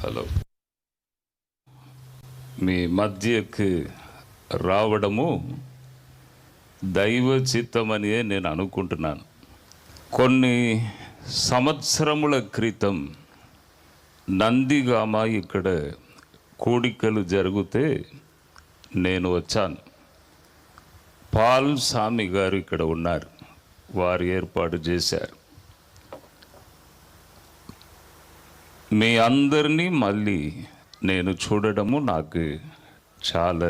Hello, మీ మధ్యకి రావడము దైవ చిత్తమని నేను అనుకుంటున్నాను. కొన్ని సంవత్సరముల క్రితం నందిగామ ఇక్కడ కూడికలు జరిగితే నేను వచ్చాను. పాల్ స్వామి గారు ఇక్కడ ఉన్నారు, వారు ఏర్పాటు చేశారు. మీ అందరినీ మళ్ళీ నేను చూడడము నాకు చాలా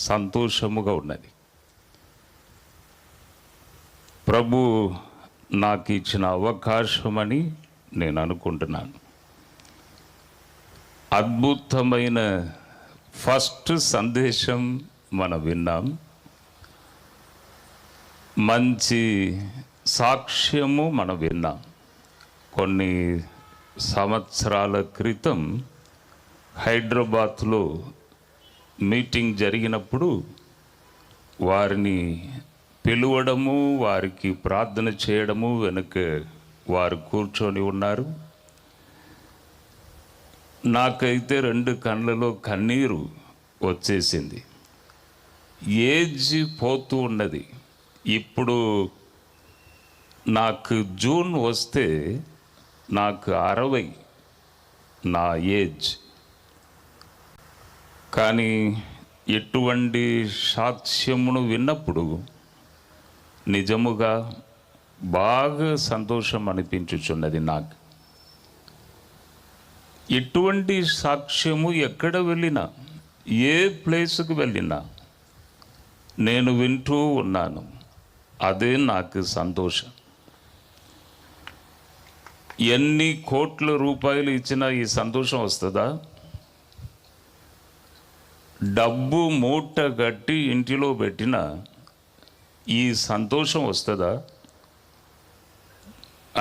సంతోషముగా ఉన్నది. ప్రభు నాకు ఇచ్చిన అవకాశమని నేను అనుకుంటున్నాను. అద్భుతమైన ఫస్ట్ సందేశం మనం విన్నాం. మంచి సాక్ష్యము మనం విన్నాం. కొన్ని సంవత్సరాల క్రితం హైదరాబాద్లో మీటింగ్ జరిగినప్పుడు వారిని పిలువడము, వారికి ప్రార్థన చేయడము, వెనుక వారు కూర్చొని ఉన్నారు. నాకైతే 2 కళ్ళలో కన్నీరు వచ్చేసింది. ఏజ్ పోతూ ఉన్నది. ఇప్పుడు నాకు జూన్ వస్తే నాకు 60 నా ఏజ్. కానీ ఎటువంటి సాక్ష్యమును విన్నప్పుడు నిజముగా బాగా సంతోషం అనిపించుచున్నది నాకు. ఎటువంటి సాక్ష్యము ఎక్కడ వెళ్ళినా, ఏ ప్లేస్కి వెళ్ళినా నేను వింటూ ఉన్నాను. అదే నాకు సంతోషం. ఎన్ని కోట్ల రూపాయలు ఇచ్చినా ఈ సంతోషం వస్తుందా? డబ్బు మూట కట్టి ఇంటిలో పెట్టినా ఈ సంతోషం వస్తుందా?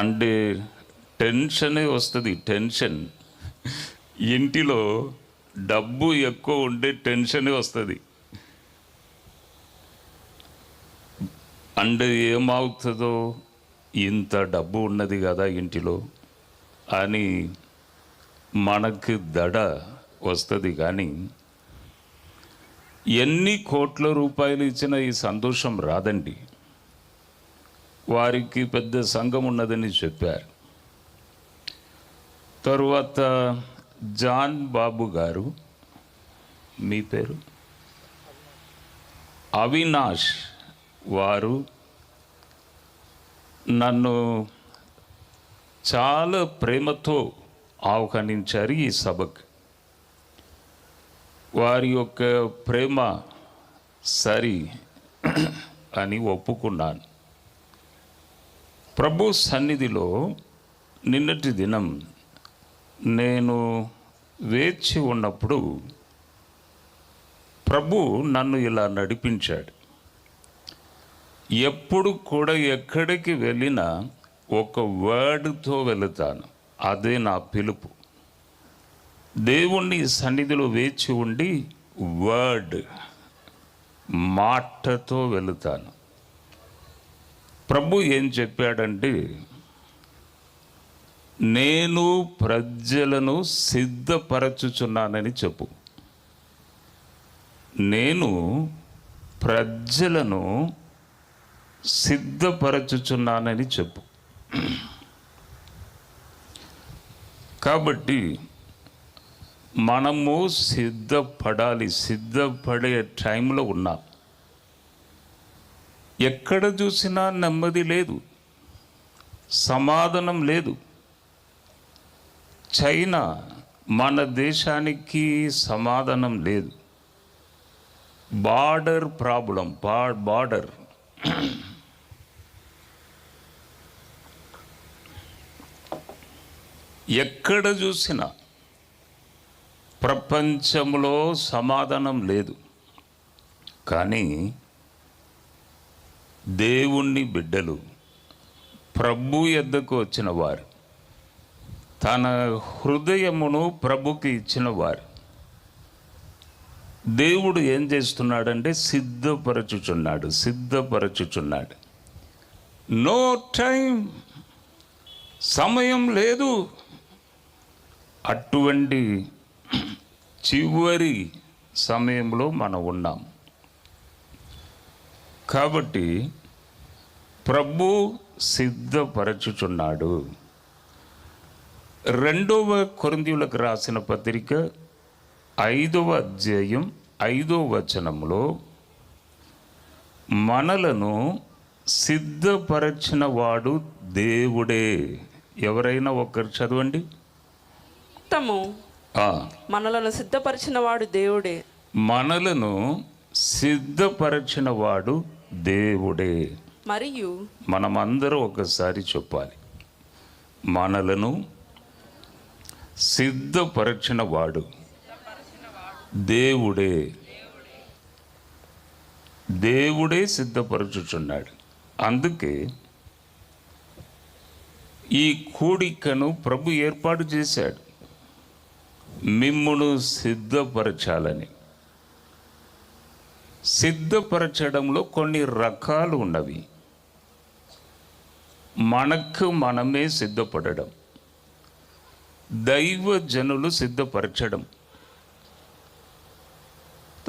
అంటే టెన్షనే వస్తుంది. టెన్షన్, ఇంటిలో డబ్బు ఎక్కువ ఉంటే టెన్షనే వస్తుంది. అంటే ఏమవుతుందో, ఇంత డబ్బు ఉన్నది కదా ఇంటిలో అని మనకు దడ వస్తుంది. కానీ ఎన్ని కోట్ల రూపాయలు ఇచ్చినా ఈ సంతోషం రాదండి. వారికి పెద్ద సంఘం ఉన్నదని చెప్పారు. తరువాత జాన్ బాబు గారు, మీ పేరు అవినాష్, వారు నన్ను చాలా ప్రేమతో ఆహ్వానించారు ఈ సభకు. వారి యొక్క ప్రేమ సరి అని ఒప్పుకున్నాను. ప్రభు సన్నిధిలో నిన్నటి దినం నేను వేచి ఉన్నప్పుడు ప్రభు నన్ను ఇలా నడిపించాడు. ఎప్పుడు కూడా ఎక్కడికి వెళ్ళినా ఒక వర్డ్తో వెళుతాను. అదే నా పిలుపు. దేవుణ్ణి సన్నిధిలో వేచి ఉండి వర్డ్, మాటతో వెళుతాను. ప్రభు ఏం చెప్పాడంటే, నేను ప్రజలను సిద్ధపరచుచున్నానని చెప్పు. నేను ప్రజలను సిద్ధపరచుచున్నానని చెప్పు. కాబట్టి మనము సిద్ధపడాలి. సిద్ధపడే టైంలో ఉన్నాం. ఎక్కడ చూసినా నెమ్మది లేదు, సమాధానం లేదు. చైనా, మన దేశానికి సమాధానం లేదు. Border problem, border. ఎక్కడ చూసినా ప్రపంచంలో సమాధానం లేదు. కానీ దేవుని బిడ్డలు, ప్రభు యొద్దకు వచ్చిన వారు, తన హృదయమును ప్రభుకి ఇచ్చిన వారు, దేవుడు ఏం చేస్తున్నాడంటే సిద్ధపరచుచున్నాడు. నో టైం, సమయం లేదు. అటువంటి చివరి సమయంలో మనం ఉన్నాం. కాబట్టి ప్రభు సిద్ధపరచుచున్నాడు. 2వ కొరింథీయులకు రాసిన పత్రిక 5వ అధ్యాయం 5వ వచనంలో మనలను సిద్ధపరచిన వాడు దేవుడే. ఎవరైనా ఒకరు చదవండి. మనలను సిద్ధపరిచిన వాడు దేవుడే. మనలను సిద్ధపరచిన వాడు దేవుడే. మరియు మనమందరూ ఒకసారి చెప్పాలి, మనలను సిద్ధపరచిన వాడు దేవుడే. దేవుడే సిద్ధపరచుచున్నాడు. అందుకే ఈ కూడికను ప్రభు ఏర్పాటు చేశాడు, మిమ్మును సిద్ధపరచాలని. సిద్ధపరచడంలో కొన్ని రకాలు ఉన్నవి. మనకు మనమే సిద్ధపడడం, దైవ జనులు సిద్ధపరచడం,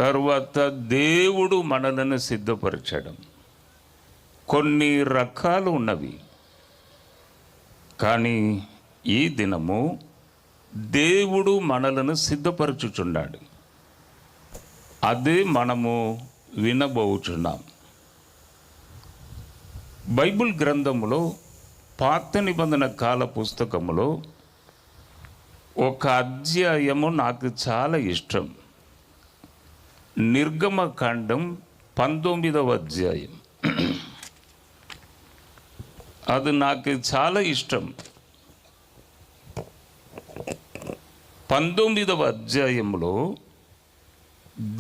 తర్వాత దేవుడు మనలను సిద్ధపరచడం. కొన్ని రకాలు ఉన్నవి. కానీ ఈ దినము దేవుడు మనలను సిద్ధపరచుచున్నాడు. అదే మనము వినబోచున్నాం. బైబిల్ గ్రంథములో పాత నిబంధన కాల పుస్తకములో ఒక అధ్యాయము నాకు చాలా ఇష్టం. నిర్గమకాండం 19వ అధ్యాయం. అది నాకు చాలా ఇష్టం. 19వ అధ్యాయంలో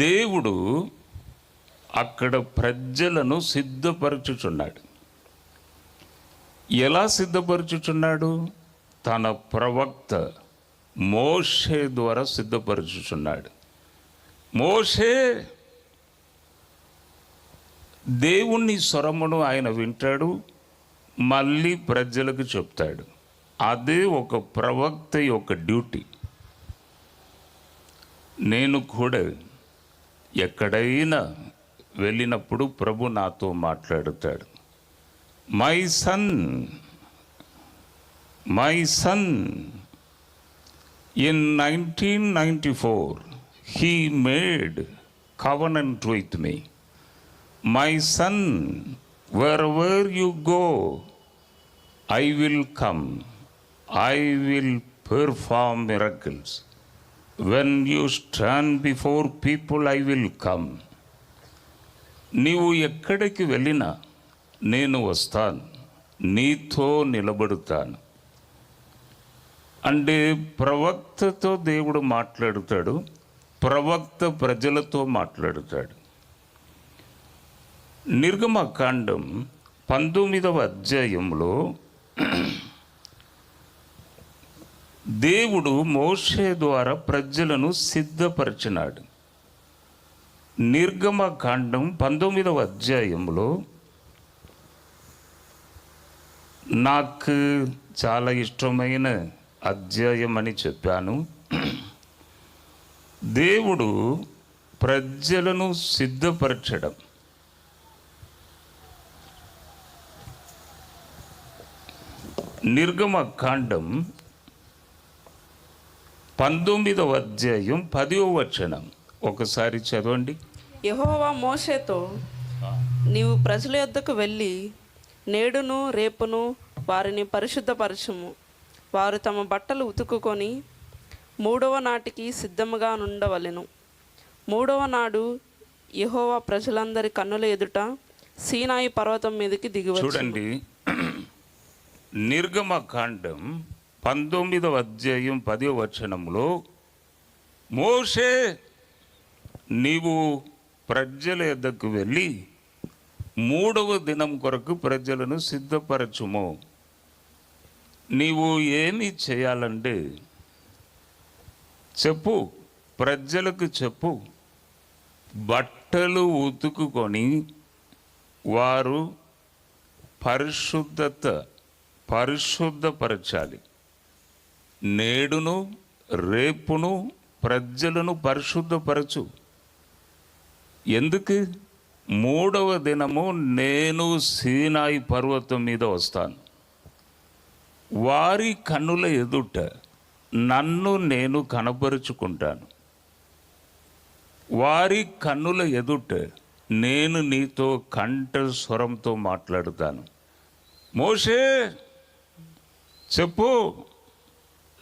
దేవుడు అక్కడ ప్రజలను సిద్ధపరచుచున్నాడు. ఎలా సిద్ధపరచుచున్నాడు? తన ప్రవక్త మోషే ద్వారా సిద్ధపరచుచున్నాడు. మోషే దేవుని స్వరమును ఆయన వింటాడు, మళ్ళీ ప్రజలకు చెప్తాడు. అదే ఒక ప్రవక్త యొక్క డ్యూటీ. నేను కూడా ఎక్కడైనా వెళ్ళినప్పుడు ప్రభు నాతో మాట్లాడుతాడు. My son in 1994 he made covenant with me. My son, wherever you go, I will come. I will perform miracles. When you stand before people, I will come. నీవు ఎక్కడికి వెళ్ళినా నేను వస్తాను, నీతో నిలబడుతాను. అంటే ప్రవక్తతో దేవుడు మాట్లాడుతాడు, ప్రవక్త ప్రజలతో మాట్లాడుతాడు. నిర్గమకాండం 19వ అధ్యాయంలో దేవుడు మోషే ద్వారా ప్రజలను సిద్ధపరిచినాడు. నిర్గమకాండం 19వ అధ్యాయంలో నాకు చాలా ఇష్టమైన అధ్యాయం అని చెప్పాను. దేవుడు ప్రజలను సిద్ధపరచడం. నిర్గమకాండం 19వ అధ్యాయం 10వ వచనం ఒకసారి చదవండి. యెహోవా మోషేతో, నీవు ప్రజల యొద్దకు వెళ్ళి నేడును రేపును వారిని పరిశుద్ధపరచుము. వారు తమ బట్టలు ఉతుకుకొని 3వ నాటికి సిద్ధముగా నుండవలెను. 3వ నాడు యెహోవా ప్రజలందరి కన్నుల ఎదుట సీనాయి పర్వతం మీదకి దిగివచ్చెను. చూడండి, నిర్గమకాండం 19వ అధ్యాయం 10వ వచనంలో మోషే, నీవు ప్రజల యొద్దకు వెళ్ళి 3వ దినం కొరకు ప్రజలను సిద్ధపరచుము. నీవు ఏమి చేయాలంటే చెప్పు, ప్రజలకు చెప్పు, బట్టలు ఉతుకుకొని వారు పరిశుద్ధపరచాలి. నేడును రేపును ప్రజలను పరిశుద్ధపరచు. ఎందుకు? 3వ దినము నేను సీనాయి పర్వతం మీద వస్తాను. వారి కన్నుల ఎదుట నన్ను నేను కనపరుచుకుంటాను. వారి కన్నుల ఎదుట నేను నీతో కంఠ స్వరంతో మాట్లాడుతాను. మోషే చెప్పు,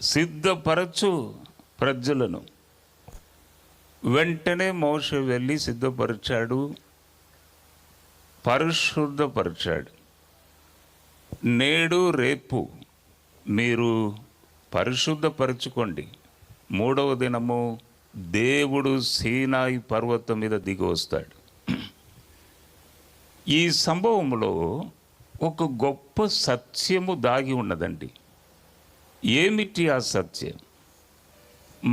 సిద్ధపరచు ప్రజలను. వెంటనే మోషే వెళ్ళి సిద్ధపరిచాడు, పరిశుద్ధపరిచాడు. నేడు రేపు మీరు పరిశుద్ధపరచుకోండి. 3వ దినము దేవుడు సీనాయి పర్వతం మీద దిగి వస్తాడు. ఈ సంభవంలో ఒక గొప్ప సత్యము దాగి ఉన్నదండి. ఏమిటి ఆ సత్యం?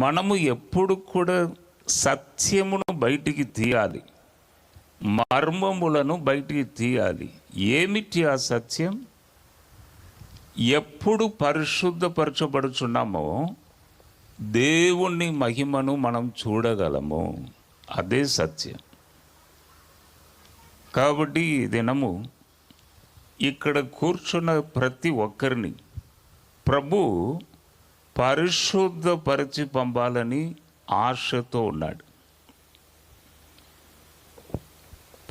మనము ఎప్పుడు కూడా సత్యమును బయటికి తీయాలి, మర్మములను బయటికి తీయాలి. ఏమిటి ఆ సత్యం? ఎప్పుడు పరిశుద్ధపరచబడుచున్నామో దేవుని మహిమను మనం చూడగలము. అదే సత్యం. కాబట్టి ఈ దినము ఇక్కడ కూర్చున్న ప్రతి ఒక్కరిని ప్రభు పరిశుద్ధపరిచి పంపాలని ఆశతో ఉన్నాడు.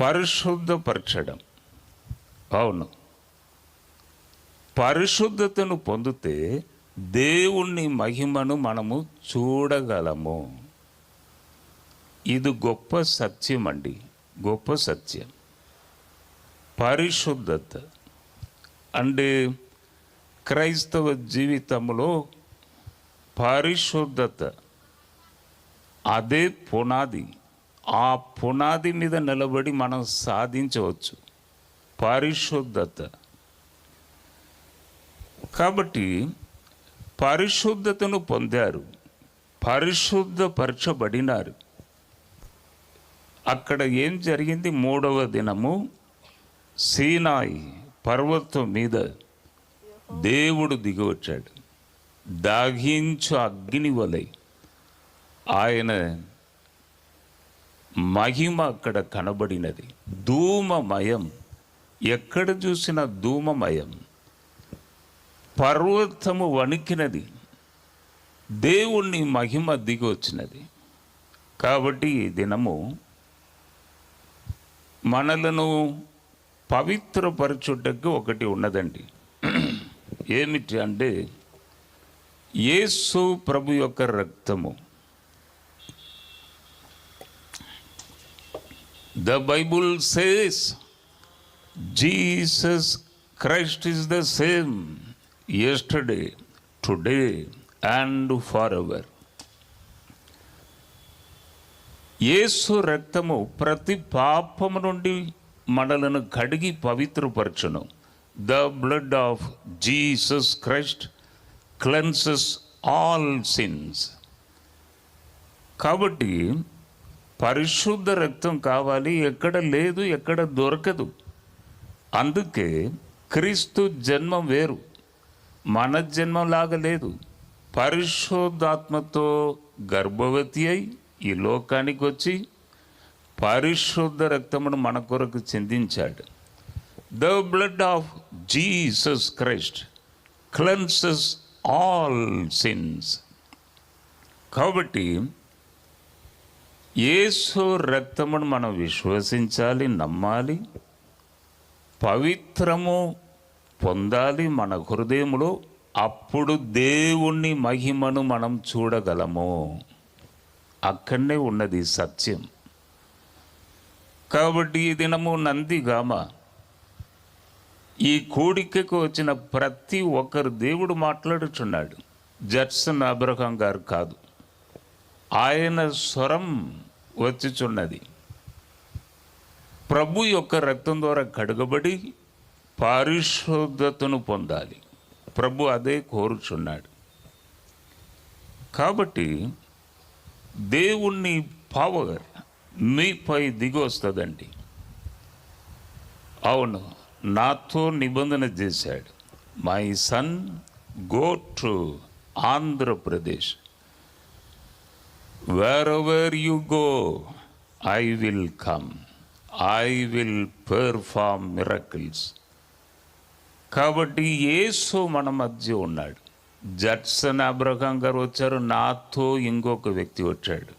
పరిశుద్ధపరచడం, అవును, పరిశుద్ధతను పొందితే దేవుని మహిమను మనము చూడగలము. ఇది గొప్ప సత్యం అండి, గొప్ప సత్యం. పరిశుద్ధత అంటే క్రైస్తవ జీవితంలో పరిశుద్ధత అదే పునాది. ఆ పునాది మీద నిలబడి మనం సాధించవచ్చు పరిశుద్ధత. కాబట్టి పరిశుద్ధతను పొందారు, పరిశుద్ధపరచబడినారు. అక్కడ ఏం జరిగింది? 3వ దినము సీనాయి పర్వతం మీద దేవుడు దిగి వచ్చాడు. దాగించు అగ్ని వలె ఆయన మహిమ అక్కడ కనబడినది. ధూమమయం, ఎక్కడ చూసిన ధూమమయం. పర్వతము వణికినది, దేవుణ్ణి మహిమ దిగి వచ్చినది. కాబట్టి ఈ దినము మనలను పవిత్రపరచుటకు ఒకటి ఉన్నదండి. ఏమిటి అంటే యేసు ప్రభు యొక్క రక్తము. The Bible says Jesus Christ is the same yesterday, today and forever. Yesu రక్తము ప్రతి పాపము నుండి మనలను కడిగి పవిత్రపరచును. The blood of Jesus Christ cleanses all sins. కాబట్టి పరిశుద్ధ రక్తం కావాలి, ఎక్కడ లేదు, ఎక్కడ దొరకదు. అందుకే క్రీస్తు జన్మం వేరు, మన జన్మంలాగా లేదు. పరిశుద్ధాత్మతో గర్భవతి అయి ఈ లోకానికి వచ్చి పరిశుద్ధ రక్తమును మన కొరకు చెందించాడు. The blood of Jesus Christ cleanses all sins. కాబట్టి యేసు రక్తమును మనం విశ్వసించాలి, నమ్మాలి, పవిత్రము పొందాలి మన హృదయంలో. అప్పుడు దేవుని మహిమను మనం చూడగలము. అక్కడనే ఉన్నది సత్యం. కాబట్టి ఈ దినము నందిగామ ఈ కూడికకు వచ్చిన ప్రతి ఒక్కరు దేవుడు మాట్లాడుచున్నాడు. జడ్సన్ అబ్రహాం గారు కాదు, ఆయన స్వరం వచ్చుచున్నది. ప్రభు యొక్క రక్తం ద్వారా కడగబడి పరిశుద్ధతను పొందాలి. ప్రభు అదే కోరుచున్నాడు. కాబట్టి దేవుని పవర్ మీపై దిగి వస్తుందండి. అవును, నాతో నిబంధన చేశాడు. My son, go to Andhra Pradesh, wherever you go, I will come. I will perform miracles. కాబట్టి యేసు మన మధ్య ఉన్నాడు. జడ్సన్ అబ్రహాం గారు వచ్చారు, నాతో ఇంకొక వ్యక్తి వచ్చాడు,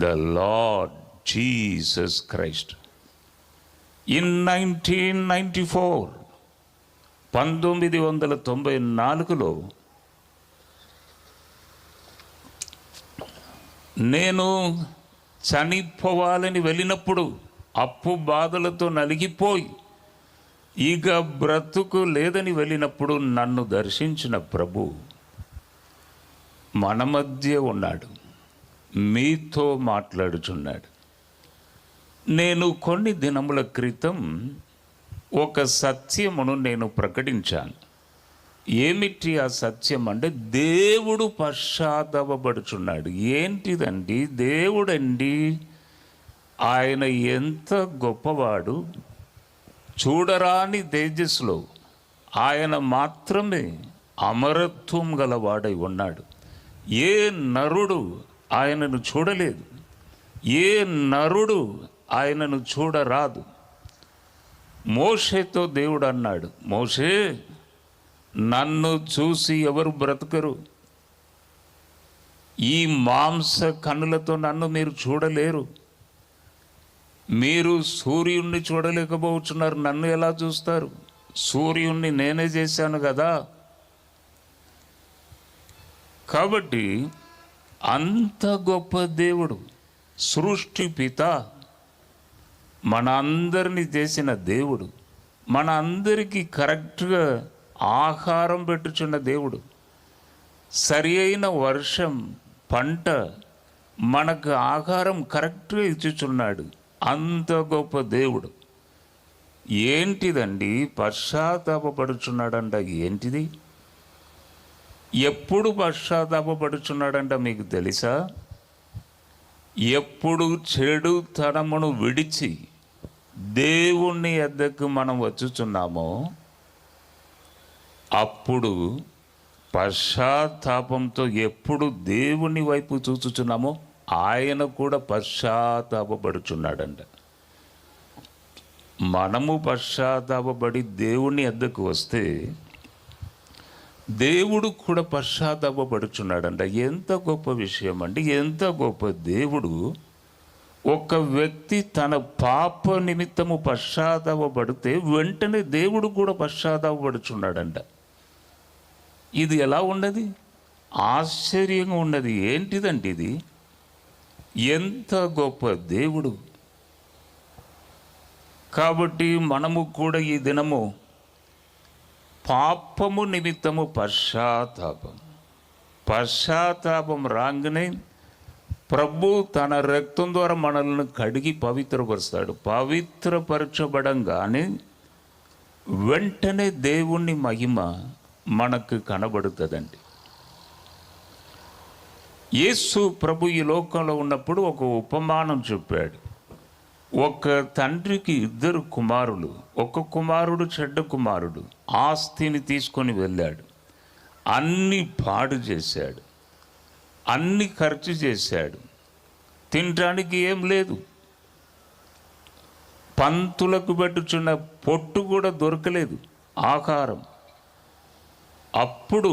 the lord Jesus Christ. In 1994, 1994లో నేను చనిపోవాలని వెళ్ళినప్పుడు అప్పు బాధలతో నలిగిపోయి ఇక బ్రతుకు లేదని వెళ్ళినప్పుడు నన్ను దర్శించిన ప్రభు మన మధ్య ఉన్నాడు, మీతో మాట్లాడుచున్నాడు. నేను కొన్ని దినముల క్రితం ఒక సత్యమును నేను ప్రకటించాను. ఏమిటి ఆ సత్యం అంటే, దేవుడు పశ్చాత్తాపపడుచున్నాడు. ఏంటిదండి? దేవుడండి, ఆయన ఎంత గొప్పవాడు. చూడరాని తేజస్సులో ఆయన మాత్రమే అమరత్వం గలవాడై ఉన్నాడు. ఏ నరుడు ఆయనను చూడలేదు, ఏ నరుడు ఆయనను చూడరాదు. మోషేతో దేవుడు అన్నాడు, మోషే, నన్ను చూసి ఎవరు బ్రతకరు? ఈ మాంస కన్నులతో నన్ను మీరు చూడలేరు. మీరు సూర్యుణ్ణి చూడలేకపోతున్నారు, నన్ను ఎలా చూస్తారు? సూర్యుణ్ణి నేనే చేశాను కదా. కాబట్టి అంత గొప్ప దేవుడు, సృష్టి పిత, మన అందరినీ చేసిన దేవుడు, మన అందరికీ కరెక్ట్గా ఆహారం పెట్టుచున్న దేవుడు, సరి అయిన వర్షం పంట మనకు ఆహారం కరెక్ట్గా ఇచ్చుచున్నాడు. అంత గొప్ప దేవుడు. ఏంటిదండి పశ్చాత్తాపపడుచున్నాడంట? ఏంటిది? ఎప్పుడు పశ్చాత్తాపపడుచున్నాడంట మీకు తెలుసా? ఎప్పుడు చెడుతనమును విడిచి దేవుణ్ణి ఎద్దకు మనం వచ్చుచున్నామో అప్పుడు, పశ్చాత్తాపంతో ఎప్పుడు దేవుని వైపు చూచుచున్నామో ఆయన కూడా పశ్చాత్తాపపడుచున్నాడంట. మనము పశ్చాత్తాపపడి దేవుని ఎద్దకు వస్తే దేవుడు కూడా పశ్చాత్తాపపడుచున్నాడంట. ఎంత గొప్ప విషయం అండి! ఎంత గొప్ప దేవుడు! ఒక వ్యక్తి తన పాప నిమిత్తము పశ్చాత్తాపపడితే వెంటనే దేవుడు కూడా పశ్చాత్తాపపడుచున్నాడంట. ఇది ఎలా ఉన్నది? ఆశ్చర్యంగా ఉన్నది. ఏంటిదండి ఇది? ఎంత గొప్ప దేవుడు! కాబట్టి మనము కూడా ఈ దినము పాపము నిమిత్తము పశ్చాత్తాపం రాగానే ప్రభు తన రక్తం ద్వారా మనల్ని కడిగి పవిత్రపరుస్తాడు. పవిత్రపరచబడంగానే వెంటనే దేవుని మహిమ మనకు కనబడుతుందండి. యేసు ప్రభు ఈ లోకంలో ఉన్నప్పుడు ఒక ఉపమానం చెప్పాడు. ఒక తండ్రికి 2 కుమారులు. ఒక కుమారుడు చెడ్డ కుమారుడు ఆస్తిని తీసుకొని వెళ్ళాడు. అన్నీ పాడు చేశాడు, అన్ని ఖర్చు చేశాడు. తినడానికి ఏం లేదు, పంతులకు పెట్టుచున్న పొట్టు కూడా దొరకలేదు ఆహారం. అప్పుడు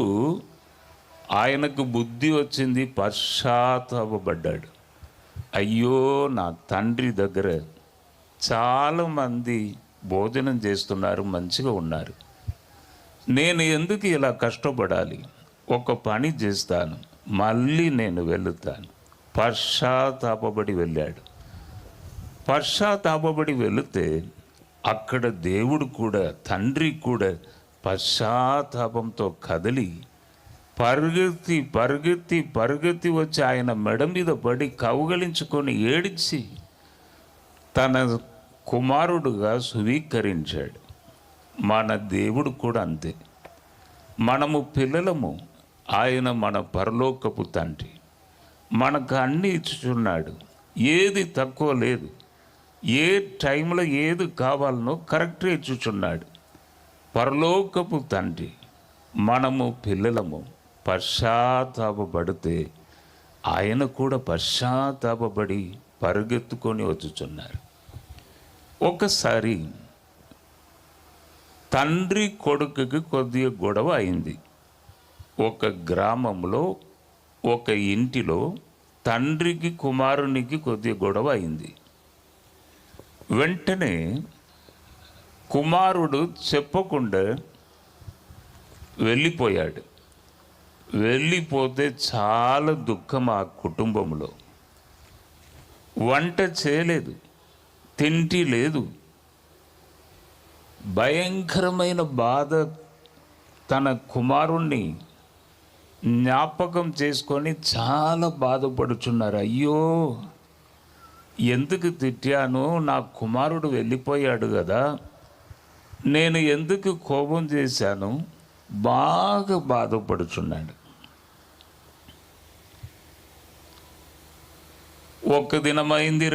ఆయనకు బుద్ధి వచ్చింది, పశ్చాత్తాపపడ్డాడు. అయ్యో, నా తండ్రి దగ్గర చాలామంది భోజనం చేస్తున్నారు, మంచిగా ఉన్నారు, నేను ఎందుకు ఇలా కష్టపడాలి? ఒక పని చేస్తాను, మళ్ళీ నేను వెళుతాను. పశ్చాత్తాపపడి వెళ్ళాడు. పశ్చాత్తాపపడి వెళితే అక్కడ దేవుడు కూడా, తండ్రి కూడా పశ్చాత్తాపంతో కదిలి పరిగెత్తి పరిగెత్తి పరిగెత్తి వచ్చి ఆయన మెడ మీద పడి కౌగలించుకొని ఏడిచి తన కుమారుడుగా స్వీకరించాడు. మన దేవుడు కూడా అంతే. మనము పిల్లలము, ఆయన మన పరలోకపు తండ్రి. మనకు అన్నీ ఇచ్చుచున్నాడు, ఏది తక్కువ లేదు. ఏ టైంలో ఏది కావాలనో కరెక్ట్గా ఇచ్చుచున్నాడు. పరలోకపు తండ్రి, మనము పిల్లలము. పశ్చాత్తాపపడితే ఆయన కూడా పశ్చాత్తాపపడి పరుగెత్తుకొని వచ్చుచున్నారు. ఒకసారి తండ్రి కొడుకుకి కొద్దిగా గొడవ అయింది. ఒక గ్రామంలో ఒక ఇంటిలో తండ్రికి కుమారునికి కొద్దిగా గొడవ అయింది. వెంటనే కుమారుడు చెప్పకుండా వెళ్ళిపోయాడు. వెళ్ళిపోతే చాలా దుఃఖం ఆ కుటుంబంలో. వంట చేయలేదు, తిండి లేదు, భయంకరమైన బాధ. తన కుమారుణ్ణి జ్ఞాపకం చేసుకొని చాలా బాధపడుచున్నారు. అయ్యో, ఎందుకు తిట్టాను, నా కుమారుడు వెళ్ళిపోయాడు కదా, నేను ఎందుకు కోపం చేశాను, బాగా బాధపడుచున్నాడు. ఒక్క దినమైంది,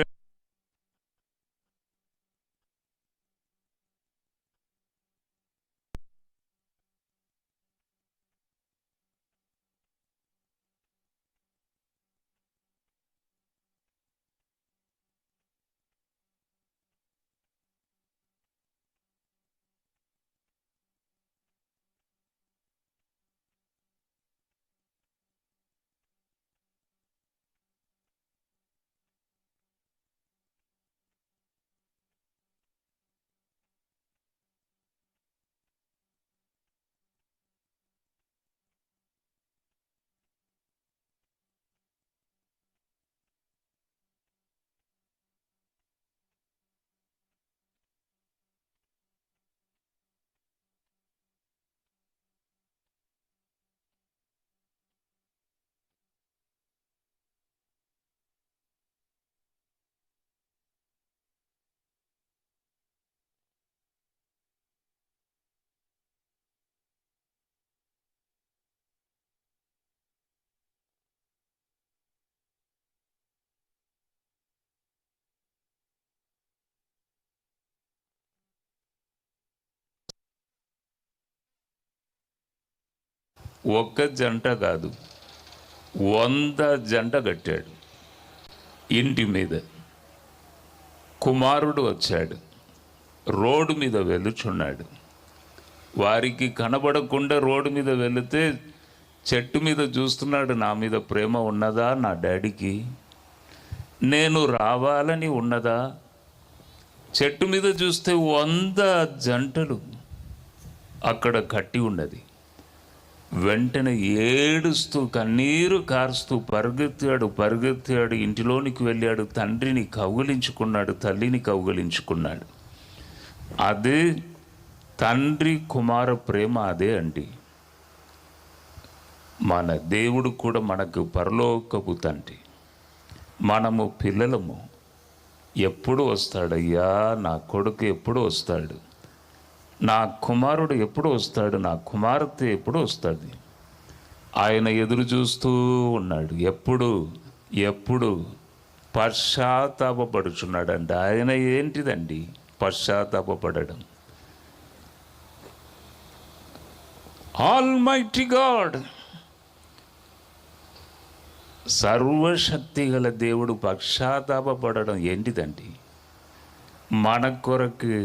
ఒక్క జంట కాదు, 100 జంట కట్టాడు ఇంటి మీద. కుమారుడు వచ్చాడు, రోడ్డు మీద వెలుచున్నాడు. వారికి కనబడకుండా రోడ్డు మీద వెళితే చెట్టు మీద చూస్తున్నాడు, నా మీద ప్రేమ ఉన్నదా నా డాడీకి, నేను రావాలని ఉన్నదా. చెట్టు మీద చూస్తే 100 జంటలు అక్కడ కట్టి ఉన్నది. వెంటనే ఏడుస్తూ కన్నీరు కారుస్తూ పరిగెత్తాడు, ఇంటిలోనికి వెళ్ళాడు, తండ్రిని కౌగిలించుకున్నాడు, తల్లిని కౌగిలించుకున్నాడు. అదే తండ్రి కుమార ప్రేమ, అదే అండి. మన దేవుడు కూడా మనకు పరలోకపు తండ్రి, మనము పిల్లలము. ఎప్పుడు వస్తాడయ్యా నా కొడుకు, ఎప్పుడు వస్తాడు, నా కుమారుడు ఎప్పుడు వస్తాడు, నా కుమార్తె ఎప్పుడు వస్తుంది, ఆయన ఎదురు చూస్తూ ఉన్నాడు. ఎప్పుడు పశ్చాత్తాపడుచున్నాడండి. ఆయన ఏంటిదండి పశ్చాత్తాపడడం? ఆల్మైటీ గాడ్, సర్వశక్తి గల దేవుడు పశ్చాత్తాపడడం ఏంటిదండి? మన కొరకు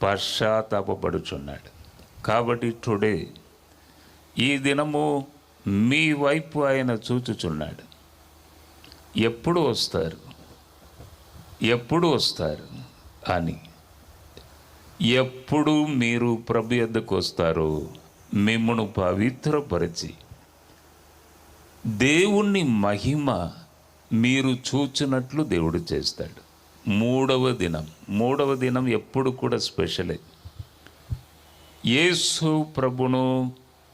పశ్చాత్తాపడుచున్నాడు. కాబట్టి టుడే, ఈ దినము మీ వైపు ఆయన చూచుచున్నాడు. ఎప్పుడు వస్తారు అని. ఎప్పుడు మీరు ప్రభు యొద్దకు వస్తారో మిమ్మును పవిత్రపరిచి దేవుని మహిమ మీరు చూచినట్లు దేవుడు చేస్తాడు. మూడవ దినం ఎప్పుడు కూడా స్పెషలే. యేసు ప్రభును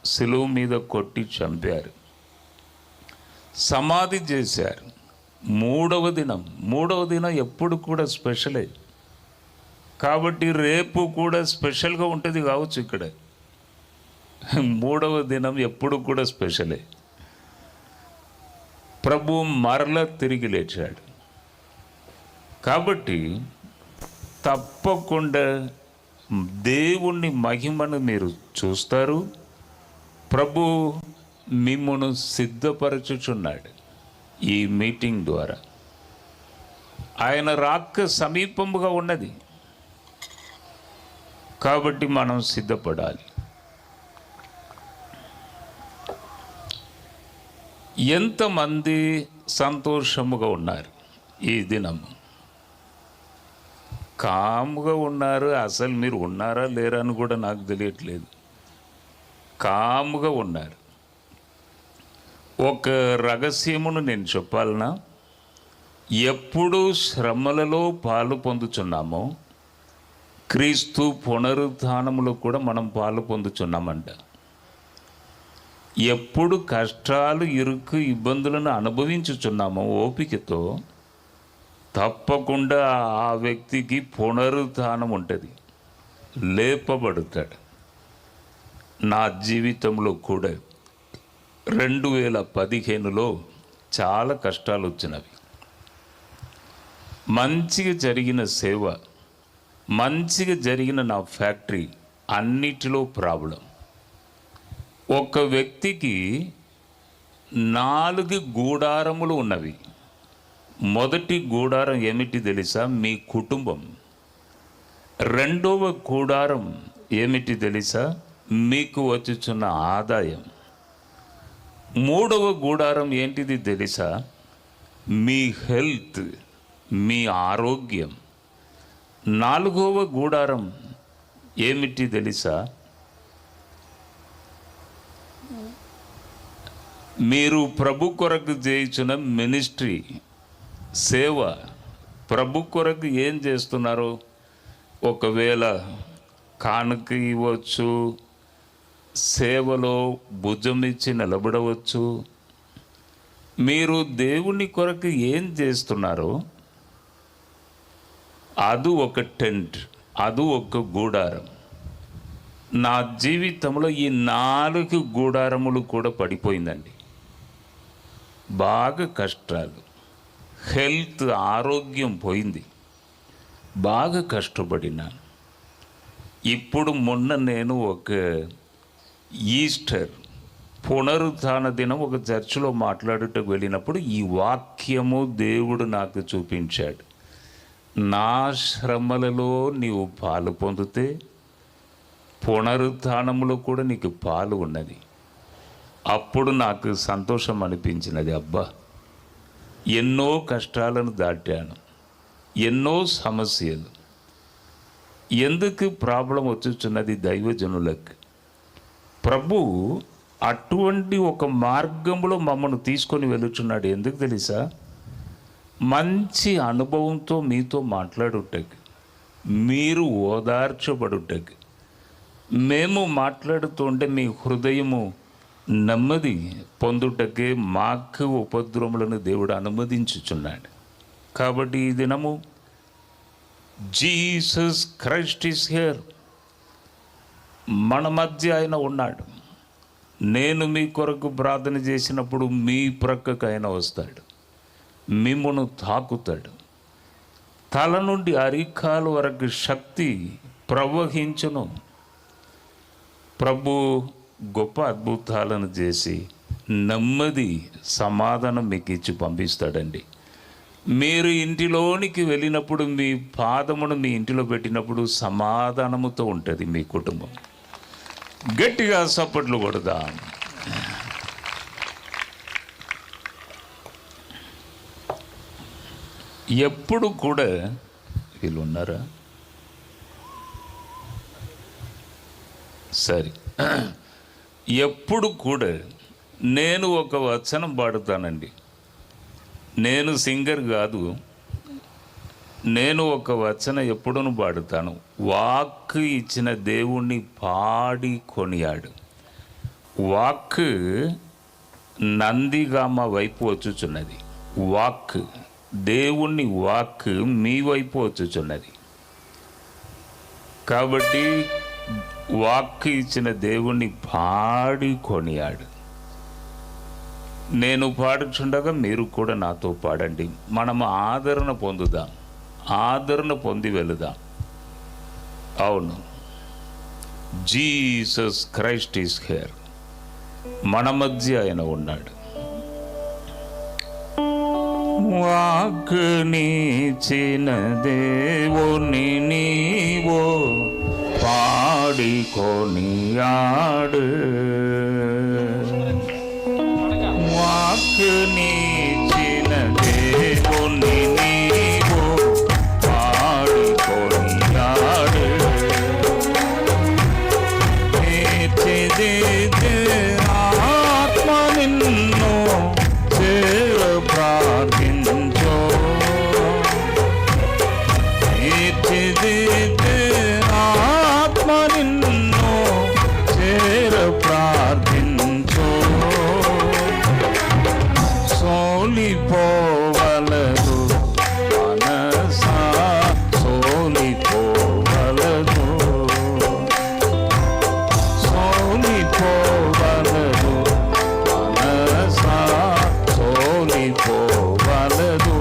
శిలువ మీద కొట్టి చంపారు, సమాధి చేశారు. మూడవ దినం ఎప్పుడు కూడా స్పెషలే. కాబట్టి రేపు కూడా స్పెషల్గా ఉంటుంది కావచ్చు. ఇక్కడ మూడవ దినం ఎప్పుడు కూడా స్పెషలే. ప్రభు మరల తిరిగి లేచాడు. కాబట్టి తప్పకుండా దేవుని మహిమను మీరు చూస్తారు. ప్రభు మిమ్మును సిద్ధపరచుచున్నాడు. ఈ మీటింగ్ ద్వారా. ఆయన రాక సమీపముగా ఉన్నది కాబట్టి మనం సిద్ధపడాలి. ఎంతమంది సంతోషముగా ఉన్నారు ఈ దినము? కాముగా ఉన్నారు. అసలు మీరు ఉన్నారా లేరా అని కూడా నాకు తెలియట్లేదు. కాముగా ఉన్నారు. ఒక రహస్యమును నేను చెప్పాలనా? ఎప్పుడు శ్రమలలో పాలు పొందుచున్నామో క్రీస్తు పునరుత్థానములో కూడా మనం పాలు పొందుచున్నామంట. ఎప్పుడు కష్టాలు, ఇరుకు, ఇబ్బందులను అనుభవించుచున్నామో ఓపికతో, తప్పకుండా ఆ వ్యక్తికి పునరుత్థానం ఉంటుంది, లేపబడతాడు. నా జీవితంలో కూడా 2015లో చాలా కష్టాలు వచ్చినవి. మంచిగా జరిగిన సేవ, మంచిగా జరిగిన నా ఫ్యాక్టరీ, అన్నిటిలో ప్రాబ్లం. ఒక వ్యక్తికి 4 గూడారములు ఉన్నవి. మొదటి గూడారం ఏమిటి తెలుసా? మీ కుటుంబం. రెండవ గూడారం ఏమిటి తెలుసా? మీకు వచ్చుచున్న ఆదాయం. మూడవ గూడారం ఏంటిది తెలుసా? మీ హెల్త్, మీ ఆరోగ్యం. 4వ గూడారం ఏమిటి తెలుసా? మీరు ప్రభు కొరకు చేయుచున్న మినిస్ట్రీ, సేవ. ప్రభు కొరకు ఏం చేస్తున్నారో, ఒకవేళ కానుక ఇవ్వచ్చు, సేవలో భుజమిచ్చి నిలబడవచ్చు. మీరు దేవుని కొరకు ఏం చేస్తున్నారో అది ఒక టెంట్, అది ఒక గూడారం. నా జీవితంలో ఈ 4 గూడారములు కూడా పడిపోయిందండి. బాగా కష్టాలు, హెల్త్, ఆరోగ్యం పోయింది, బాగా కష్టపడినాను. ఇప్పుడు మొన్న నేను ఒక ఈస్టర్ పునరుత్థాన దినం ఒక చర్చిలో మాట్లాడుటకు వెళ్ళినప్పుడు ఈ వాక్యము దేవుడు నాకు చూపించాడు. నా శ్రమలలో నీవు పాలు పొందితే పునరుత్థానములో కూడా నీకు పాలు ఉన్నది. అప్పుడు నాకు సంతోషం అనిపించినది. అబ్బా, ఎన్నో కష్టాలను దాటాను, ఎన్నో సమస్యలు. ఎందుకు ప్రాబ్లం వచ్చుచున్నది? దైవజనులకు. ప్రభు అటువంటి ఒక మార్గంలో మమ్మల్ని తీసుకొని వెళుచున్నాడు. ఎందుకు తెలుసా? మంచి అనుభవంతో మీతో మాట్లాడుటకు, మీరు ఓదార్చబడుటకు. మేము మాట్లాడుతుంటే మీ హృదయము నెమ్మది పొందుటకే మాకు ఉపద్రవములను దేవుడు అనుమతించుచున్నాడు. కాబట్టి ఈ దినము జీసస్ క్రైస్ట్ ఈస్ హియర్. మన మధ్య ఆయన ఉన్నాడు. నేను మీ కొరకు ప్రార్థన చేసినప్పుడు మీ ప్రక్కకు ఆయన వస్తాడు, మిమ్మును తాకుతాడు. తల నుండి అరికాలు వరకు శక్తి ప్రవహించును. ప్రభు గొప్ప అద్భుతాలను చేసి నెమ్మది, సమాధానం మీకు ఇచ్చి పంపిస్తాడండి. మీరు ఇంటిలోనికి వెళ్ళినప్పుడు, మీ పాదమును మీ ఇంటిలో పెట్టినప్పుడు సమాధానముతో ఉంటుంది మీ కుటుంబం. గట్టిగా సప్పట్లు కొడదాం. ఎప్పుడు కూడా వీళ్ళు ఉన్నారా? సరే, ఎప్పుడు కూడా నేను ఒక వచనం పాడుతానండి. నేను సింగర్ కాదు, నేను ఒక వచనం ఎప్పుడూ పాడుతాను. వాక్ ఇచ్చిన దేవుణ్ణి పాడి కొనియాడు. వాక్ నందిగామ వైపు వచ్చుచున్నది. వాక్, దేవుణ్ణి వాక్ మీ వైపు వచ్చుచున్నది. కాబట్టి వాక్ ఇచ్చిన దేవుణ్ణి పాడి కొనియాడు. నేను పాడుచుండగా మీరు కూడా నాతో పాడండి. మనం ఆదరణ పొందుదాం, ఆదరణ పొంది వెళుదాం. అవును, జీసస్ క్రైస్ట్ ఈస్ హియర్. మన మధ్య ఆయన ఉన్నాడు. వాక్కునిచ్చిన దేవుని నీవో పాడి కొనియాడు. వాక్కునిచ్చిన దేవుని నీవో పాడి కొనియాడు. ఆత్మ నిన్ను చేర ప్రార్థించో. ఆత్మ నిన్ను చేర ప్రార్థించో. సోలిపోవలదు మనసా సోలిపోవలదు. సోలిపోవలదు మనసా సోలిపోవలదు.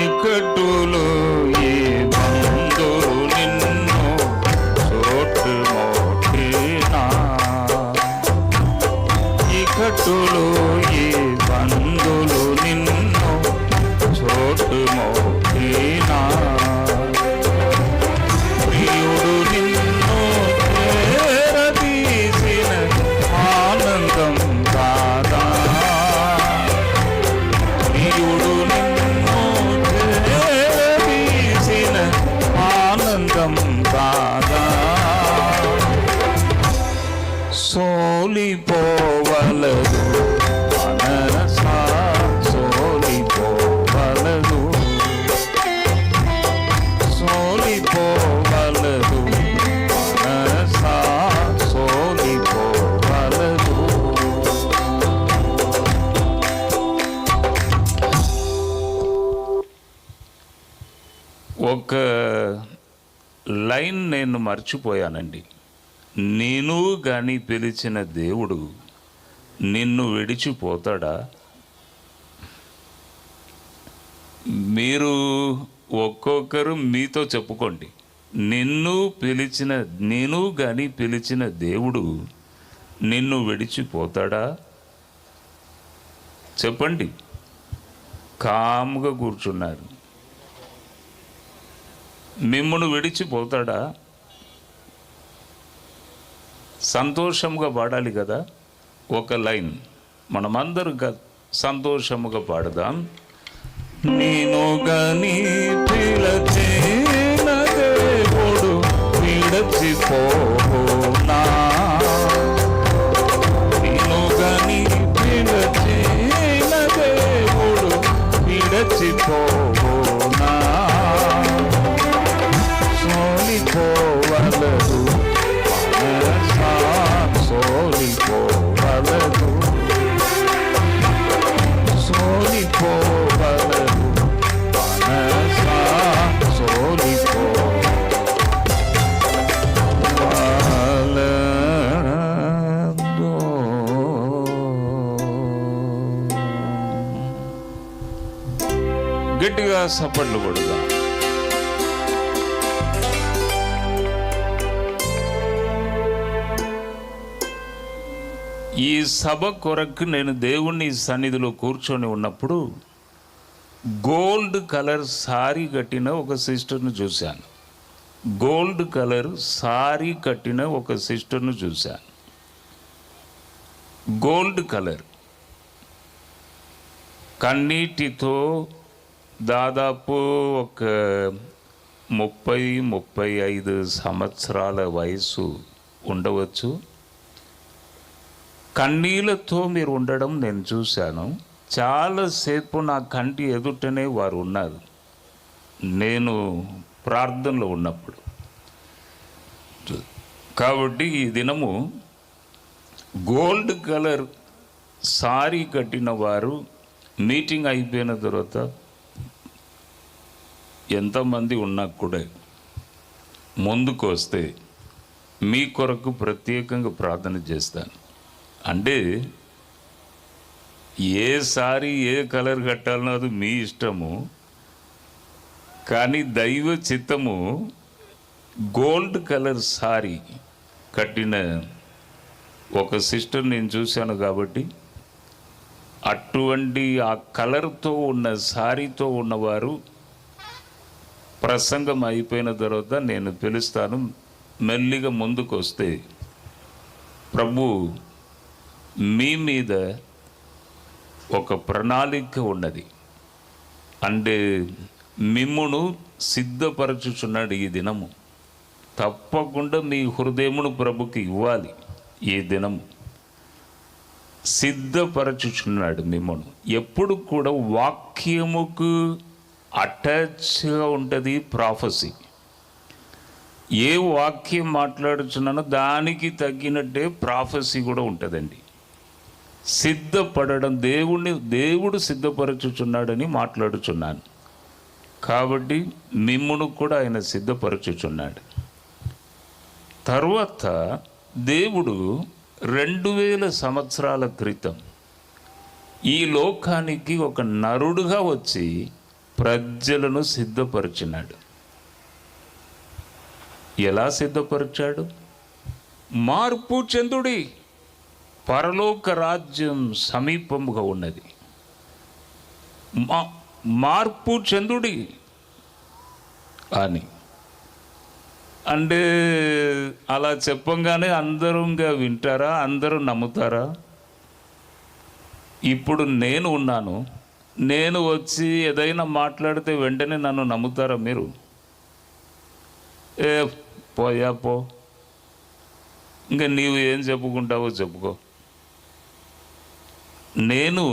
ఇకట్టులు ఈ బంధులు నిన్ను చుట్టుముట్టినా. ఇకట్టులు ఈ బంధులు నిన్ను చుట్టుముట్టినా. ప్రియుడు నిన్ను చేరదీసిన ఆనందం కాదా. ప్రియుడు నిన్ను చేరదీసిన ఆనందం కాదా. సోలిపోవలదు మనసా సోలిపోవలదు. సోలిపోవలదు మనసా సోలిపోవలదు. ఒక లైన్ నేను మర్చిపోయానండి. నేను కానీ పిలిచిన దేవుడు నిన్ను విడిచిపోతాడా? మీరు ఒక్కొక్కరు మీతో చెప్పుకోండి. నేను కానీ పిలిచిన దేవుడు నిన్ను విడిచిపోతాడా? చెప్పండి. కామ్గా కూర్చున్నారు. మిమ్మల్ని విడిచిపోతాడా? సంతోషంగా పాడాలి కదా. ఒక లైన్ మనమందరం సంతోషముగా పాడదాం. నేను గని పిలచిన దేవుడు విడిచిపోనా. నేను గని పిలచిన దేవుడు విడిచిపోనా. సోలిపోవలదు మనసా సోలిపోవలదు. సోలిపోవలదు మనసా సోలిపోవలదు. గట్టిగా సపట్లు కొడుగా. ఈ సభ కొరకు నేను దేవుని సన్నిధిలో కూర్చొని ఉన్నప్పుడు గోల్డ్ కలర్ సారీ కట్టిన ఒక సిస్టర్ను చూశాను. గోల్డ్ కలర్ సారీ కట్టిన ఒక సిస్టర్ను చూశాను. గోల్డ్ కలర్ కన్నీటితో దాదాపు ఒక 30-35 సంవత్సరాల వయసు ఉండవచ్చు. కన్నీళ్ళతో మీరు ఉండడం నేను చూశాను. చాలాసేపు నా కంటి ఎదుటనే వారు ఉన్నారు నేను ప్రార్థనలో ఉన్నప్పుడు. కాబట్టి ఈ దినము గోల్డ్ కలర్ సారీ కట్టిన వారు మీటింగ్ అయిపోయిన తర్వాత ఎంతమంది ఉన్నా కూడా ముందుకు వస్తే మీ కొరకు ప్రత్యేకంగా ప్రార్థన చేస్తాను. అంటే ఏ సారీ ఏ కలర్ కట్టాలనో అది మీ ఇష్టము, కానీ దైవ చిత్తము గోల్డ్ కలర్ సారీ కట్టిన ఒక సిస్టర్ నేను చూశాను. కాబట్టి అటువంటి ఆ కలర్తో ఉన్న సారీతో ఉన్నవారు ప్రసంగం అయిపోయిన తర్వాత నేను పిలుస్తాను, మెల్లిగా ముందుకు వస్తే ప్రభు మీ మీద ఒక ప్రణాళిక ఉన్నది, అంటే మిమ్మును సిద్ధపరచుచున్నాడు. ఈ దినము తప్పకుండా మీ హృదయమును ప్రభుకి ఇవ్వాలి. ఈ దినము సిద్ధపరచుచున్నాడు మిమ్మును. ఎప్పుడు కూడా వాక్యముకు అటాచ్గా ఉంటుంది ప్రాఫెసీ. ఏ వాక్యం మాట్లాడుచున్నానో దానికి తగ్గినట్టే ప్రాఫెసీ కూడా ఉంటుందండి. సిద్ధపడడం, దేవుడు సిద్ధపరచుచున్నాడని మాట్లాడుచున్నాను. కాబట్టి మిమ్మును కూడా ఆయన సిద్ధపరచుచున్నాడు. తర్వాత దేవుడు 2000 సంవత్సరాల క్రితం ఈ లోకానికి ఒక నరుడుగా వచ్చి ప్రజలను సిద్ధపరిచినాడు. ఎలా సిద్ధపరిచాడు? మార్పు చెందుడి, పరలోక రాజ్యం సమీపముగా ఉన్నది. మార్పు చెందుడి అని అంటే అలా చెప్పంగానే అందరూ వింటారా? అందరూ నమ్ముతారా? ఇప్పుడు నేను ఉన్నాను, నేను వచ్చి ఏదైనా మాట్లాడితే వెంటనే నన్ను నమ్ముతారా మీరు? పోయా పో, ఇంకా నీవు ఏం చెప్పుకుంటావో చెప్పుకో. నేను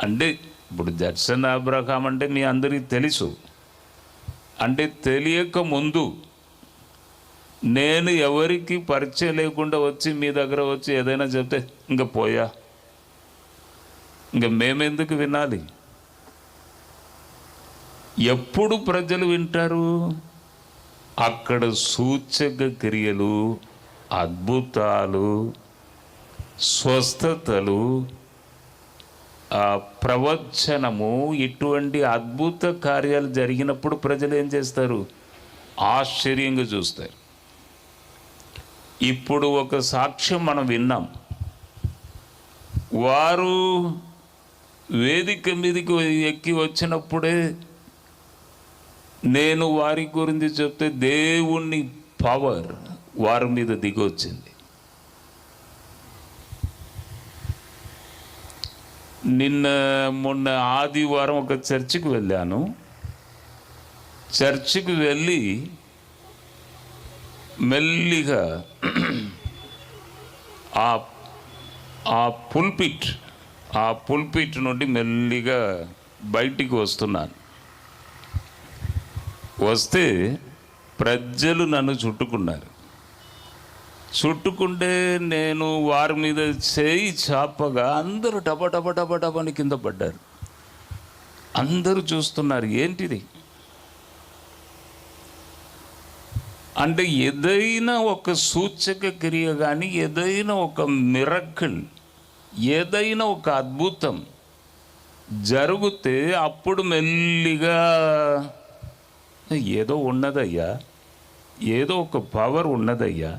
అంటే ఇప్పుడు జడ్సన్ అబ్రహాం అంటే మీ అందరికీ తెలుసు. అంటే తెలియక ముందు నేను ఎవరికి పరిచయం లేకుండా వచ్చి మీ దగ్గర వచ్చి ఏదైనా చెప్తే ఇంకా పోయా, ఇంకా మేమెందుకు వినాలి? ఎప్పుడు ప్రజలు వింటారు? అక్కడ సూచక క్రియలు, అద్భుతాలు, స్వస్థతలు, ప్రవచనము, ఇటువంటి అద్భుత కార్యాలు జరిగినప్పుడు ప్రజలు ఏం చేస్తారు? ఆశ్చర్యంగా చూస్తారు. ఇప్పుడు ఒక సాక్ష్యం మనం విన్నాం. వారు వేదిక మీదకి ఎక్కి వచ్చినప్పుడే నేను వారి గురించి చెప్తే దేవుని పవర్ వారి మీద దిగి వచ్చింది. మొన్న ఆదివారం ఒక చర్చికి వెళ్ళాను. చర్చికి వెళ్ళి మెల్లిగా ఆ పుల్పిట్ నుండి మెల్లిగా బయటికి వస్తున్నాను. వస్తే ప్రజలు నన్ను చుట్టుకున్నారు. చుట్టుకుంటే నేను వారి మీద చేయి చాపగా అందరూ టపని కింద పడ్డారు. అందరూ చూస్తున్నారు, ఏంటిది అంటే ఏదైనా ఒక సూచక క్రియ కానీ, ఏదైనా ఒక మిరకిల్, ఏదైనా ఒక అద్భుతం జరిగితే అప్పుడు మెల్లిగా ఏదో ఉన్నదయ్యా, ఏదో ఒక పవర్ ఉన్నదయ్యా,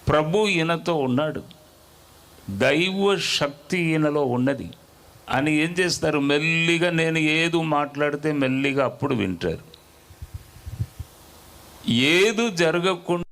ప్రభు ఈయనతో ఉన్నాడు, దైవ శక్తి ఈయనలో ఉన్నది అని ఏం చేస్తారు? మెల్లిగా నేను ఏదో మాట్లాడితే మెల్లిగా అప్పుడు వింటారు. ఏది జరగకుండా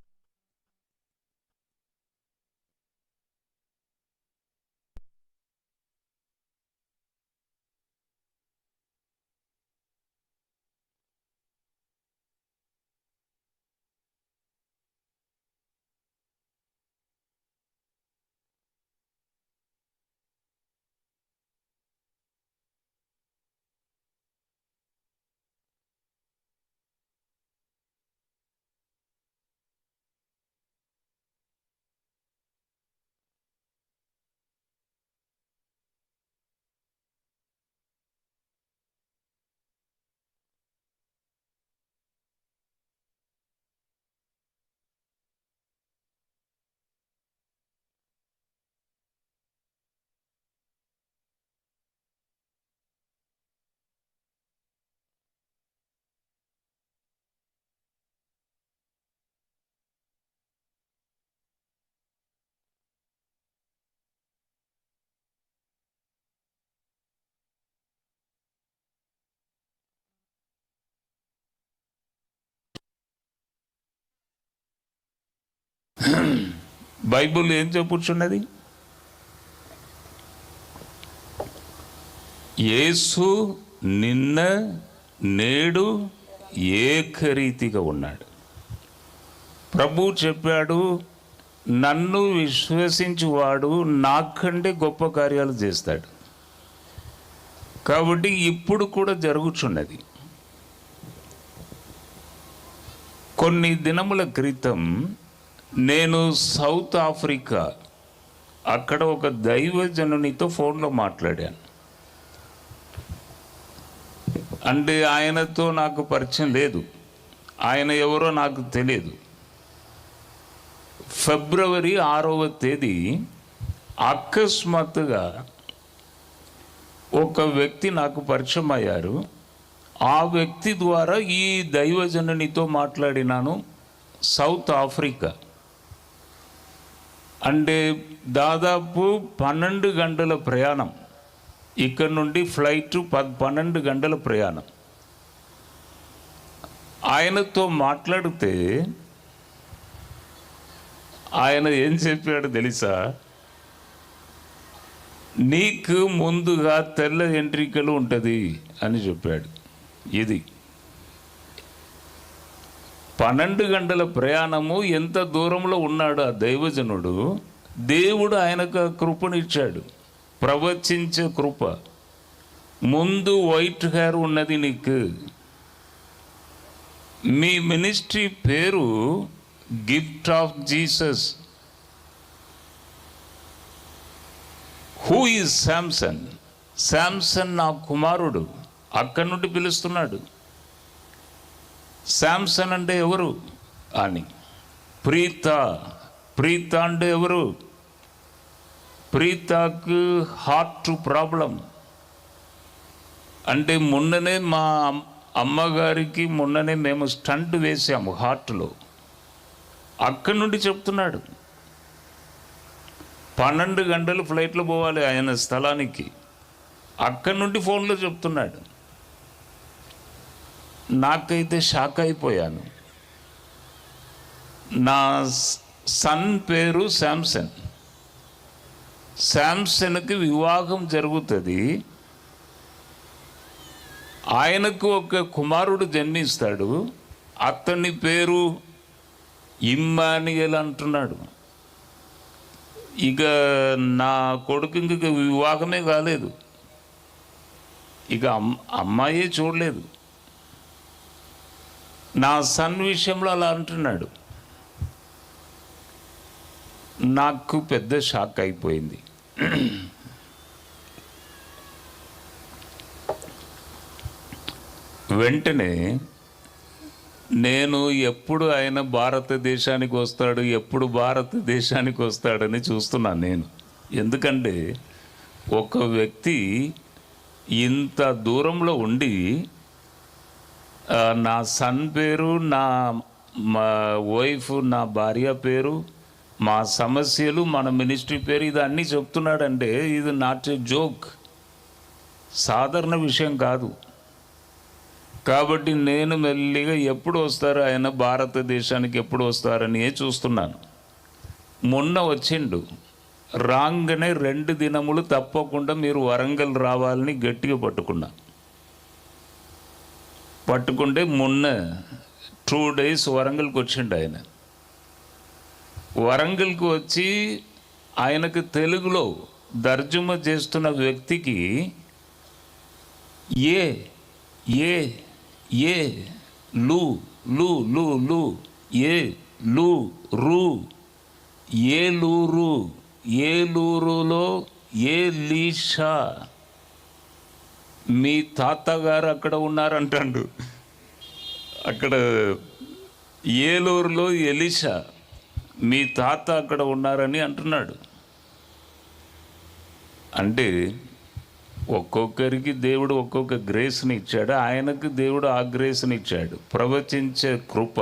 బైబిల్ ఏం చెప్పుచున్నది? యేసు నిన్న నేడు ఏకరీతిగా ఉన్నాడు. ప్రభు చెప్పాడు, నన్ను విశ్వసించువాడు నాకంటే గొప్ప కార్యాలు చేస్తాడు. కాబట్టి ఇప్పుడు కూడా జరుగుచున్నది. కొన్ని దినముల క్రితం నేను సౌత్ ఆఫ్రికా అక్కడ ఒక దైవజనునితో ఫోన్లో మాట్లాడాను. అంటే ఆయనతో నాకు పరిచయం లేదు, ఆయన ఎవరో నాకు తెలియదు. ఫిబ్రవరి 6వ తేదీ అకస్మాత్తుగా ఒక వ్యక్తి నాకు పరిచయం అయ్యారు. ఆ వ్యక్తి ద్వారా ఈ దైవజనునితో మాట్లాడినాను. సౌత్ ఆఫ్రికా అంటే దాదాపు 12 గంటల ప్రయాణం, ఇక్కడ నుండి ఫ్లైట్ 12 గంటల ప్రయాణం. ఆయనతో మాట్లాడితే ఆయన ఏం చెప్పాడు తెలుసా? నీకు ముందుగా తెల్ల ఎంట్రికలు ఉంటుంది అని చెప్పాడు. ఇది 12 గంటల ప్రయాణము. ఎంత దూరంలో ఉన్నాడు ఆ దైవజనుడు. దేవుడు ఆయనకు కృపనిచ్చాడు, ప్రవచించే కృప. ముందు వైట్ హెయిర్ ఉన్నది నీకు. మీ మినిస్ట్రీ పేరు gift of Jesus. Who is Samson? Samson నా కుమారుడు. అక్కడి నుండి పిలుస్తున్నాడు. శాంసన్ అంటే ఎవరు అని. ప్రీత, ప్రీత అంటే ఎవరు? ప్రీతకు హార్ట్ ప్రాబ్లం. అంటే మొన్ననే మా అమ్మగారికి మేము స్టంట్ వేసాము హార్ట్లో. అక్కడి నుండి చెప్తున్నాడు. 12 గంటలు ఫ్లైట్లో పోవాలి ఆయన స్థలానికి. అక్కడి నుండి ఫోన్లో చెప్తున్నాడు. నాకైతే షాక్ అయిపోయాను. నా సన్ పేరు శాంసన్. శాంసన్కి వివాహం జరుగుతుంది. ఆయనకు ఒక కుమారుడు జన్మిస్తాడు. అతని పేరు ఇమ్మానియల్ అంటున్నాడు. ఇక నా కొడుకు ఇంక వివాహమే కాలేదు, ఇక అమ్మాయే చూడలేదు. నా సన్ విషయంలో అలా అంటున్నాడు. నాకు పెద్ద షాక్ అయిపోయింది. వెంటనే నేను ఎప్పుడు ఆయన భారతదేశానికి వస్తాడని చూస్తున్నాను నేను. ఎందుకంటే ఒక వ్యక్తి ఇంత దూరంలో ఉండి నా సన్ పేరు, మా వైఫ్, నా భార్య పేరు, మా సమస్యలు, మన మినిస్ట్రీ పేరు, ఇది అన్నీ చెప్తున్నాడంటే ఇది నాట్ ఏ జోక్, సాధారణ విషయం కాదు. కాబట్టి నేను మెల్లిగా ఎప్పుడు వస్తారు ఆయన భారతదేశానికి, ఎప్పుడు వస్తారని చూస్తున్నాను. మొన్న వచ్చిండు. రాగానే 2 దినములు తప్పకుండా మీరు వరంగల్ రావాలని గట్టిగా పట్టుకుంటే మొన్న 2 days వరంగల్కి వచ్చిండు ఆయన. వరంగల్కి వచ్చి ఆయనకు తెలుగులో తర్జుమా చేస్తున్న వ్యక్తికి ఏ ఏ ఏ లు లు లు లు ఏ లు రు ఏలూరు, ఏలూరులో ఏలీషా, మీ తాతగారు అక్కడ ఉన్నారంటాడు. అక్కడ ఏలూరులో ఎలీషా, మీ తాత అక్కడ ఉన్నారని అంటున్నాడు. అంటే ఒక్కొక్కరికి దేవుడు ఒక్కొక్క గ్రేస్ని ఇచ్చాడు. ఆయనకు దేవుడు ఆ గ్రేస్ని ఇచ్చాడు, ప్రవచించే కృప.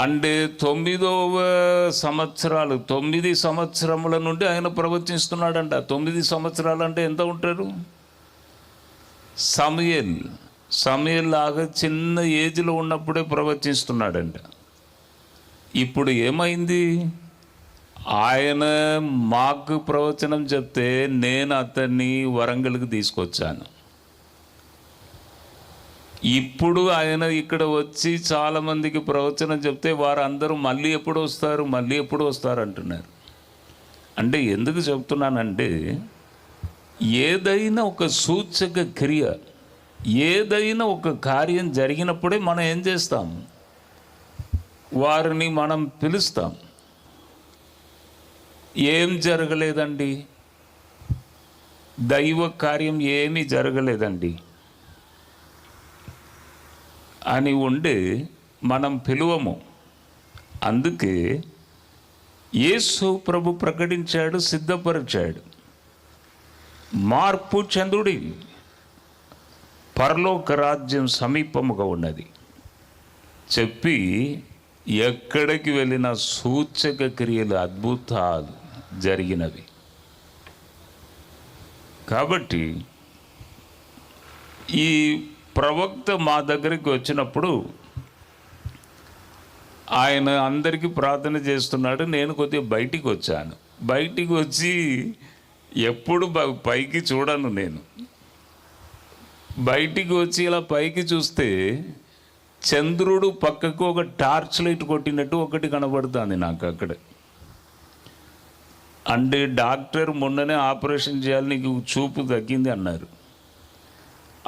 అంటే 9వ సంవత్సరాలు 9 సంవత్సరముల నుండి ఆయన ప్రవచిస్తున్నాడంట. 9 సంవత్సరాలు అంటే ఎంత ఉంటారు? సమయల్ లాగా చిన్న ఏజ్లో ఉన్నప్పుడే ప్రవచిస్తున్నాడంట. ఇప్పుడు ఏమైంది? ఆయన మాకు ప్రవచనం చెప్తే నేను అతన్ని వరంగల్కి తీసుకొచ్చాను. ఇప్పుడు ఆయన ఇక్కడ వచ్చి చాలామందికి ప్రవచనం చెప్తే వారందరూ మళ్ళీ ఎప్పుడు వస్తారు అంటున్నారు. అంటే ఎందుకు చెప్తున్నానంటే, ఏదైనా ఒక సూచక క్రియ, ఏదైనా ఒక కార్యం జరిగినప్పుడే మనం ఏం చేస్తాం? వారిని మనం పిలుస్తాం. ఏం జరగలేదండి, దైవ కార్యం ఏమీ జరగలేదండి అని ఉండి మనం పిలువము. అందుకే యేసు ప్రభు ప్రకటించాడు, సిద్ధపరిచాడు, మార్పు చెందుడి, పరలోక రాజ్యం సమీపముగా ఉన్నది చెప్పి ఎక్కడికి వెళ్ళిన సూచక క్రియలు, అద్భుతాలు జరిగినవి. కాబట్టి ఈ ప్రవక్త మా దగ్గరికి వచ్చినప్పుడు ఆయన అందరికీ ప్రార్థన చేస్తున్నాడు. నేను కొద్దిగా బయటికి వచ్చాను. బయటికి వచ్చి ఎప్పుడు పైకి చూడను. నేను బయటికి వచ్చి ఇలా పైకి చూస్తే చంద్రుడు పక్కకు ఒక టార్చ్ లైట్ కొట్టినట్టు ఒకటి కనబడుతుంది నాకు అక్కడ. అంటే డాక్టర్ మొన్ననే ఆపరేషన్ చేయాలి, నీకు చూపు తగ్గింది అన్నారు.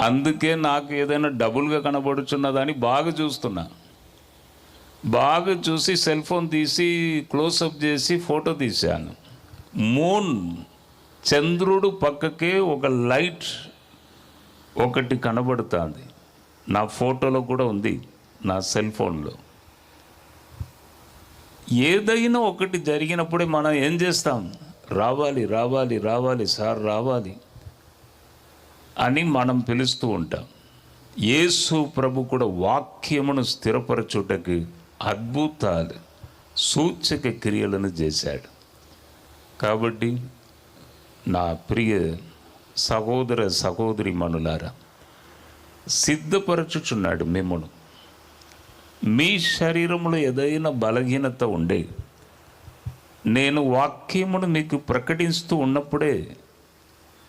అందుకే నాకు ఏదైనా డబుల్గా కనబడుచున్నదని బాగా చూస్తున్నా. బాగా చూసి సెల్ ఫోన్ తీసి క్లోజప్ చేసి ఫోటో తీశాను. మూన్, చంద్రుడు పక్కకే ఒక లైట్ ఒకటి కనబడుతుంది. నా ఫోటోలో కూడా ఉంది, నా సెల్ ఫోన్లో. ఏదైనా ఒకటి జరిగినప్పుడే మనం ఏం చేస్తాం? రావాలి సార్, రావాలి అని మనం పిలుస్తూ ఉంటాం. యేసు ప్రభు కూడా వాక్యమును స్థిరపరచుటకు అద్భుతాలు, సూచక క్రియలను చేశాడు. కాబట్టి నా ప్రియ సహోదర సహోదరి మనులారా, సిద్ధపరచుచున్నాడు మిమ్మును. మీ శరీరంలో ఏదైనా బలహీనత ఉండే, నేను వాక్యమును మీకు ప్రకటిస్తూ ఉన్నప్పుడే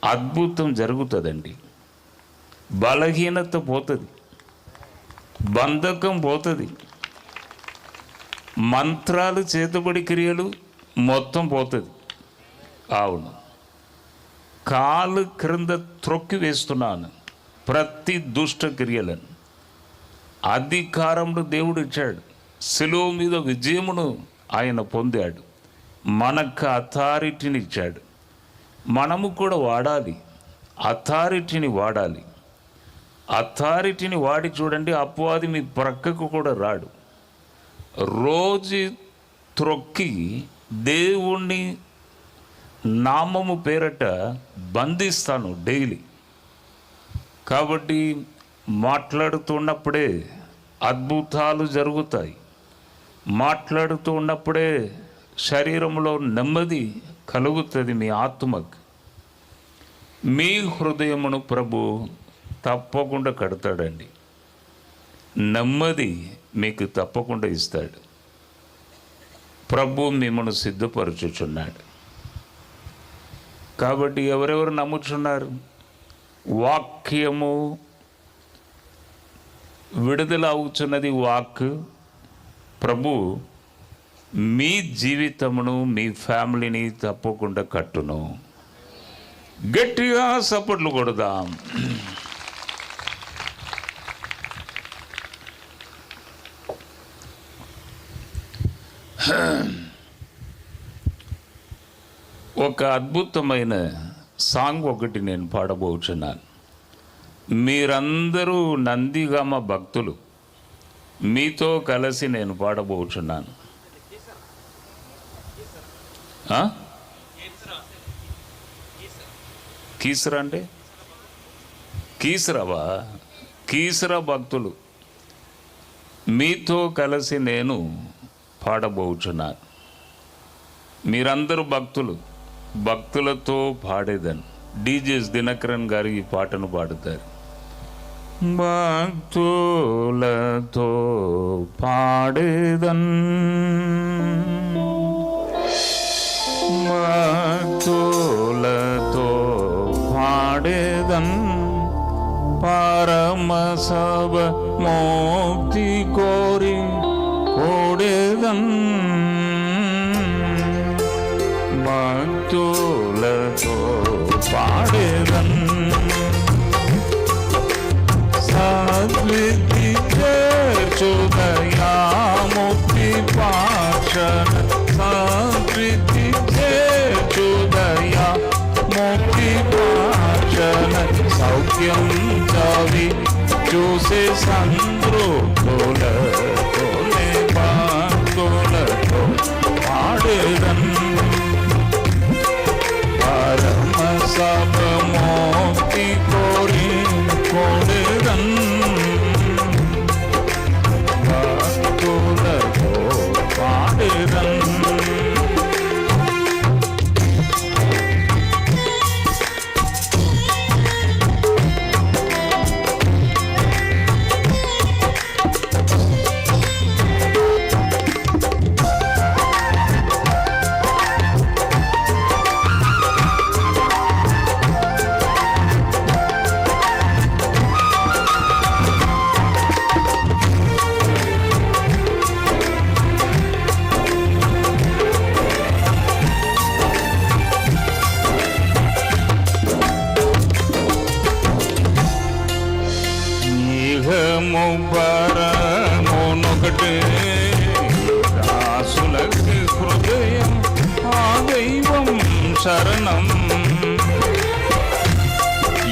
అద్భుతం జరుగుతుందండి. బలహీనత పోతుంది, బంధకం పోతుంది, మంత్రాలు, చేతబడి క్రియలు మొత్తం పోతుంది. అవును, కాలు క్రింద త్రొక్కి వేస్తున్నాను ప్రతి దుష్ట క్రియలను. అధికారమును దేవుడు ఇచ్చాడు. శిలువ మీద విజయమును ఆయన పొందాడు. మనకు అథారిటీని ఇచ్చాడు. మనము కూడా వాడాలి, అథారిటీని వాడాలి. అథారిటీని వాడి చూడండి, అపవాది మీ ప్రక్కకు కూడా రాడు. రోజు త్రొక్కి దేవుణ్ణి నామము పేరట బంధిస్తాను డైలీ. కాబట్టి మాట్లాడుతున్నప్పుడే అద్భుతాలు జరుగుతాయి. మాట్లాడుతూ ఉన్నప్పుడే శరీరంలో నెమ్మది కలుగుతుంది మీ ఆత్మకు. మీ హృదయమును ప్రభు తప్పకుండా కడతాడండి. నెమ్మది మీకు తప్పకుండా ఇస్తాడు. ప్రభు మిమ్మల్ని సిద్ధపరచుచున్నాడు. కాబట్టి ఎవరెవరు నమ్ముచున్నారు? వాక్యము విడుదల అవుతున్నది. వాక్ ప్రభు మీ జీవితమును, మీ ఫ్యామిలీని తప్పకుండా కట్టును. గట్టిగా సపోర్ట్లు కొడదాం. ఒక అద్భుతమైన సాంగ్ ఒకటి నేను పాడబోచున్నాను. మీరందరూ నందిగామ భక్తులు, మీతో కలిసి నేను పాడబోచున్నాను. కీసరా అంటే కీసరావా? కీసరా భక్తులు, మీతో కలిసి నేను పాడబోచున్నాను. మీరందరూ భక్తులు, భక్తులతో పాడేదని. డీజేస్ దినకరన్ గారు ఈ పాటను పాడుతారు. భక్తులతో పాడేదన్, భక్తులతో పాడేదన్, పరమ సభ మోక్తి కోరి కోడేదన్, భక్తులతో పాడేదన్, సద్విధి చేర్చుదయా ముక్తి పాక్షణ, సద్విధి చేర్చుదయా ముక్తి పాక్షణ, సౌఖ్యం చవి చూసే సంతృప్తులతోనే భక్తులతో పాడేదన్, పరమ సభ మోక్తి కోరి కోడేదన్, భక్తులతో పాడేదన్. ఇహము పరమునొకటే దాసులకు హృదయం, ఆ దైవం శరణం.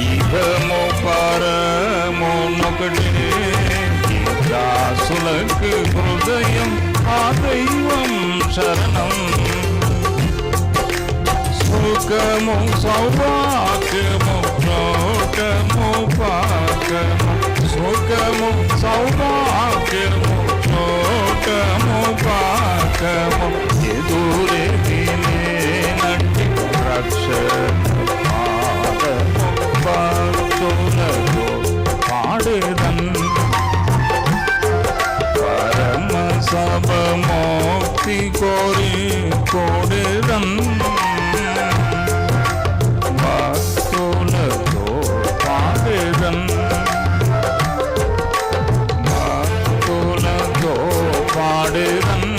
ఇహము పరమునొకటే దాసులకు హృదయం, ఆ దైవం శరణం. సుఖము సౌభాగ్యము చోటము పాకము, సుఖము సౌభాగ్యము చోటము పాకము, ఎదురే వినేనట్టి రక్షణ పాదము, భక్తులతో పాడేదన్, పరమ సభ మోక్తి కోరి కోడేదన్, భక్తులతో పాడేదన్, భక్తులతో పాడేదన్,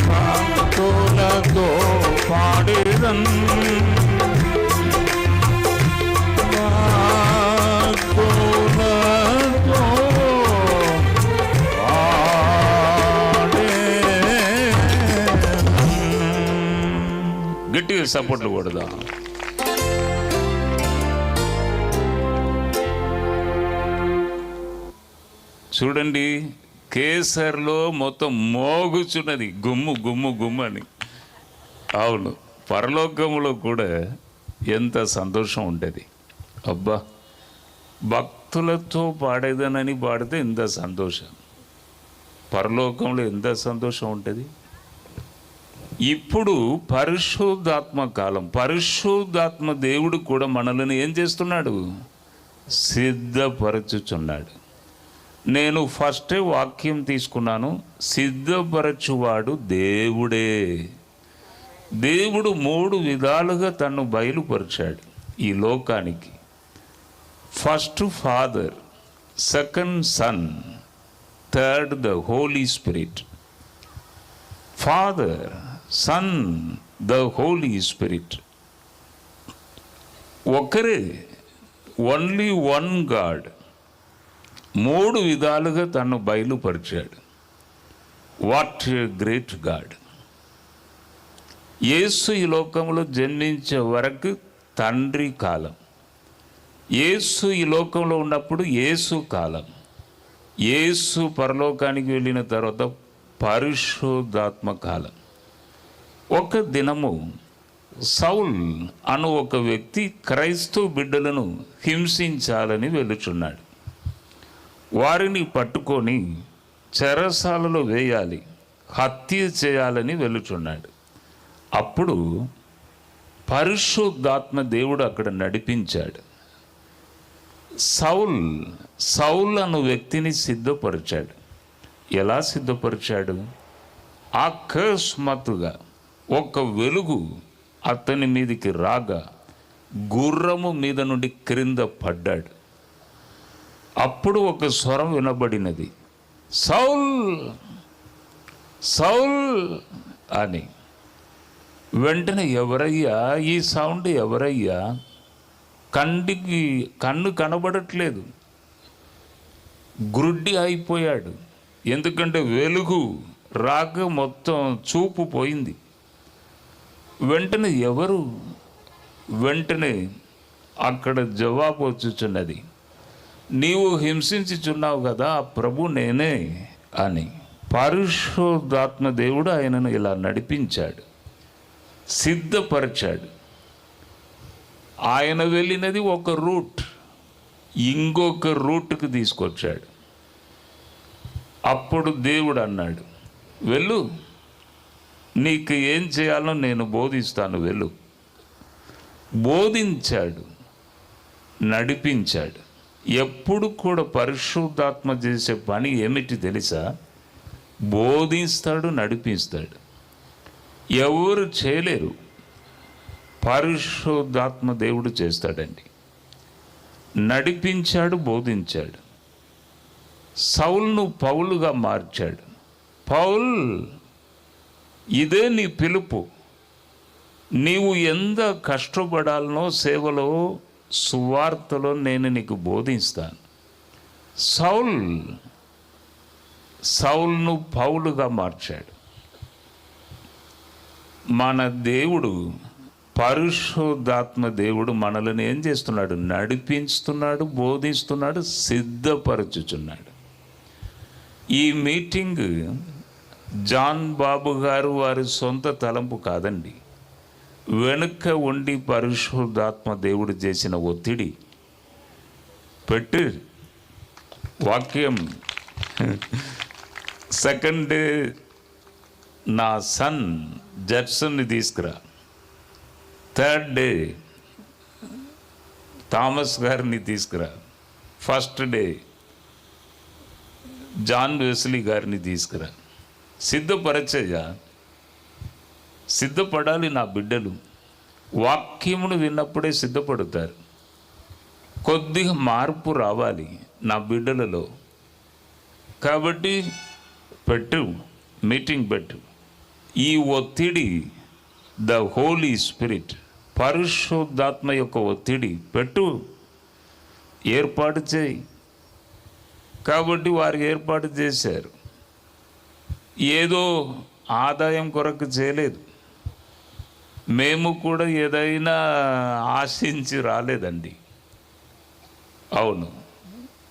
భక్తులతో పాడేదన్, భక్తులతో గట్టిగా సపోర్ట్లు కొడదా. చూడండి, కేసర్లో మొత్తం మోగుచున్నది గుమ్ము గుమ్ము గుమ్ము అని. అవును, పరలోకంలో కూడా ఎంత సంతోషం ఉంటుంది. అబ్బా, భక్తులతో పాడేదనని పాడితే ఎంత సంతోషం, పరలోకంలో ఎంత సంతోషం ఉంటుంది. ఇప్పుడు పరిశుద్ధాత్మ కాలం, పరిశుద్ధాత్మ దేవుడు కూడా మనల్ని ఏం చేస్తున్నాడు, సిద్ధపరచుచున్నాడు. నేను ఫస్టే వాక్యం తీసుకున్నాను, సిద్ధపరచువాడు దేవుడే. దేవుడు 3 విధాలుగా తను బయలుపరిచాడు ఈ లోకానికి. First father, second son, third the Holy Spirit. Father, son, the Holy Spirit ఒకరే, ఓన్లీ వన్ గాడ్. 3 విధాలుగా తను బయలుపరిచాడు. What a great God. Yesu ఈ లోకంలో జన్మించే వరకు తండ్రి కాలం, యేసు ఈ లోకంలో ఉన్నప్పుడు యేసు కాలం, యేసు పరలోకానికి వెళ్ళిన తర్వాత పరిశుద్ధాత్మ కాలం. ఒక దినము సౌల్ అను ఒక వ్యక్తి క్రైస్తవ బిడ్డలను హింసించాలని వెళుచున్నాడు. వారిని పట్టుకొని చెరసాలలో వేయాలి, హత్య చేయాలని వెళుచున్నాడు. అప్పుడు పరిశుద్ధాత్మ దేవుడు అక్కడ నడిపించాడు. సౌల్ అను వ్యక్తిని సిద్ధపరిచాడు. ఎలా సిద్ధపరిచాడు? అకస్మాత్తుగా ఒక వెలుగు అతని మీదికి రాగా గుర్రము మీద నుండి క్రింద పడ్డాడు. అప్పుడు ఒక స్వరం వినబడినది, సౌల్ సౌల్ అని. వెంటనే ఎవరయ్యా ఈ సౌండ్, ఎవరయ్యా? కన్ను కనబడట్లేదు, గుడ్డి అయిపోయాడు. ఎందుకంటే వెలుగు రాక మొత్తం చూపు పోయింది. వెంటనే ఎవరు? వెంటనే అక్కడ జవాబు వచ్చుచున్నది, నీవు హింసించుచున్నావు కదా, ఆ ప్రభు నేనే అని. పరిశుద్ధాత్మ దేవుడు ఆయనను ఇలా నడిపించాడు, సిద్ధపరిచాడు. ఆయన వెళ్ళినది ఒక రూట్, ఇంకొక రూట్కి తీసుకొచ్చాడు. అప్పుడు దేవుడు అన్నాడు, వెళ్ళు, నీకు ఏం చేయాలో నేను బోధిస్తాను, వెళ్ళు. బోధించాడు, నడిపించాడు. ఎప్పుడు కూడా పరిశుద్ధాత్మ చేసే పని ఏమిటి తెలుసా? బోధిస్తాడు, నడిపిస్తాడు. ఎవరు చేయలేరు, పరిశుద్ధాత్మ దేవుడు చేస్తాడండి. నడిపించాడు, బోధించాడు. సౌలును పౌలుగా మార్చాడు. పౌల్, ఇదే నీ పిలుపు, నీవు ఎంత కష్టపడాలనో సేవలో, సువార్తలో నేను నీకు బోధిస్తాను. సౌలును పౌలుగా మార్చాడు. మన దేవుడు, పరిశుద్ధాత్మ దేవుడు మనల్ని ఏం చేస్తున్నాడు? నడిపిస్తున్నాడు, బోధిస్తున్నాడు, సిద్ధపరచుచున్నాడు. ఈ మీటింగ్ జాన్ బాబు గారు వారి సొంత తలంపు కాదండి. వెనుక ఉండి పరిశుద్ధాత్మ దేవుడు చేసిన ఒత్తిడి. పెట్టి వాక్యం సెకండ్ డే నా సన్ జడ్సన్ని తీసుకురా, థర్డ్ డే థామస్ గారిని తీసుకురా, ఫస్ట్ డే జాన్ వెస్లీ గారిని తీసుకురా. సిద్ధపరచయ్యా, సిద్ధపడాలి. నా బిడ్డలు వాక్యమును విన్నప్పుడే సిద్ధపడతారు. కొద్దిగా మార్పు రావాలి నా బిడ్డలలో. కాబట్టి పెట్టు, మీటింగ్ పెట్టు. ఈ ఒత్తిడి ద హోలీ స్పిరిట్, పరిశుద్ధాత్మ యొక్క ఒత్తిడి పెట్టు, ఏర్పాటు చేయి. కాబట్టి వారు ఏర్పాటు చేశారు. ఏదో ఆదాయం కొరకు చేయలేదు. మేము కూడా ఏదైనా ఆశించి రాలేదండి. అవును,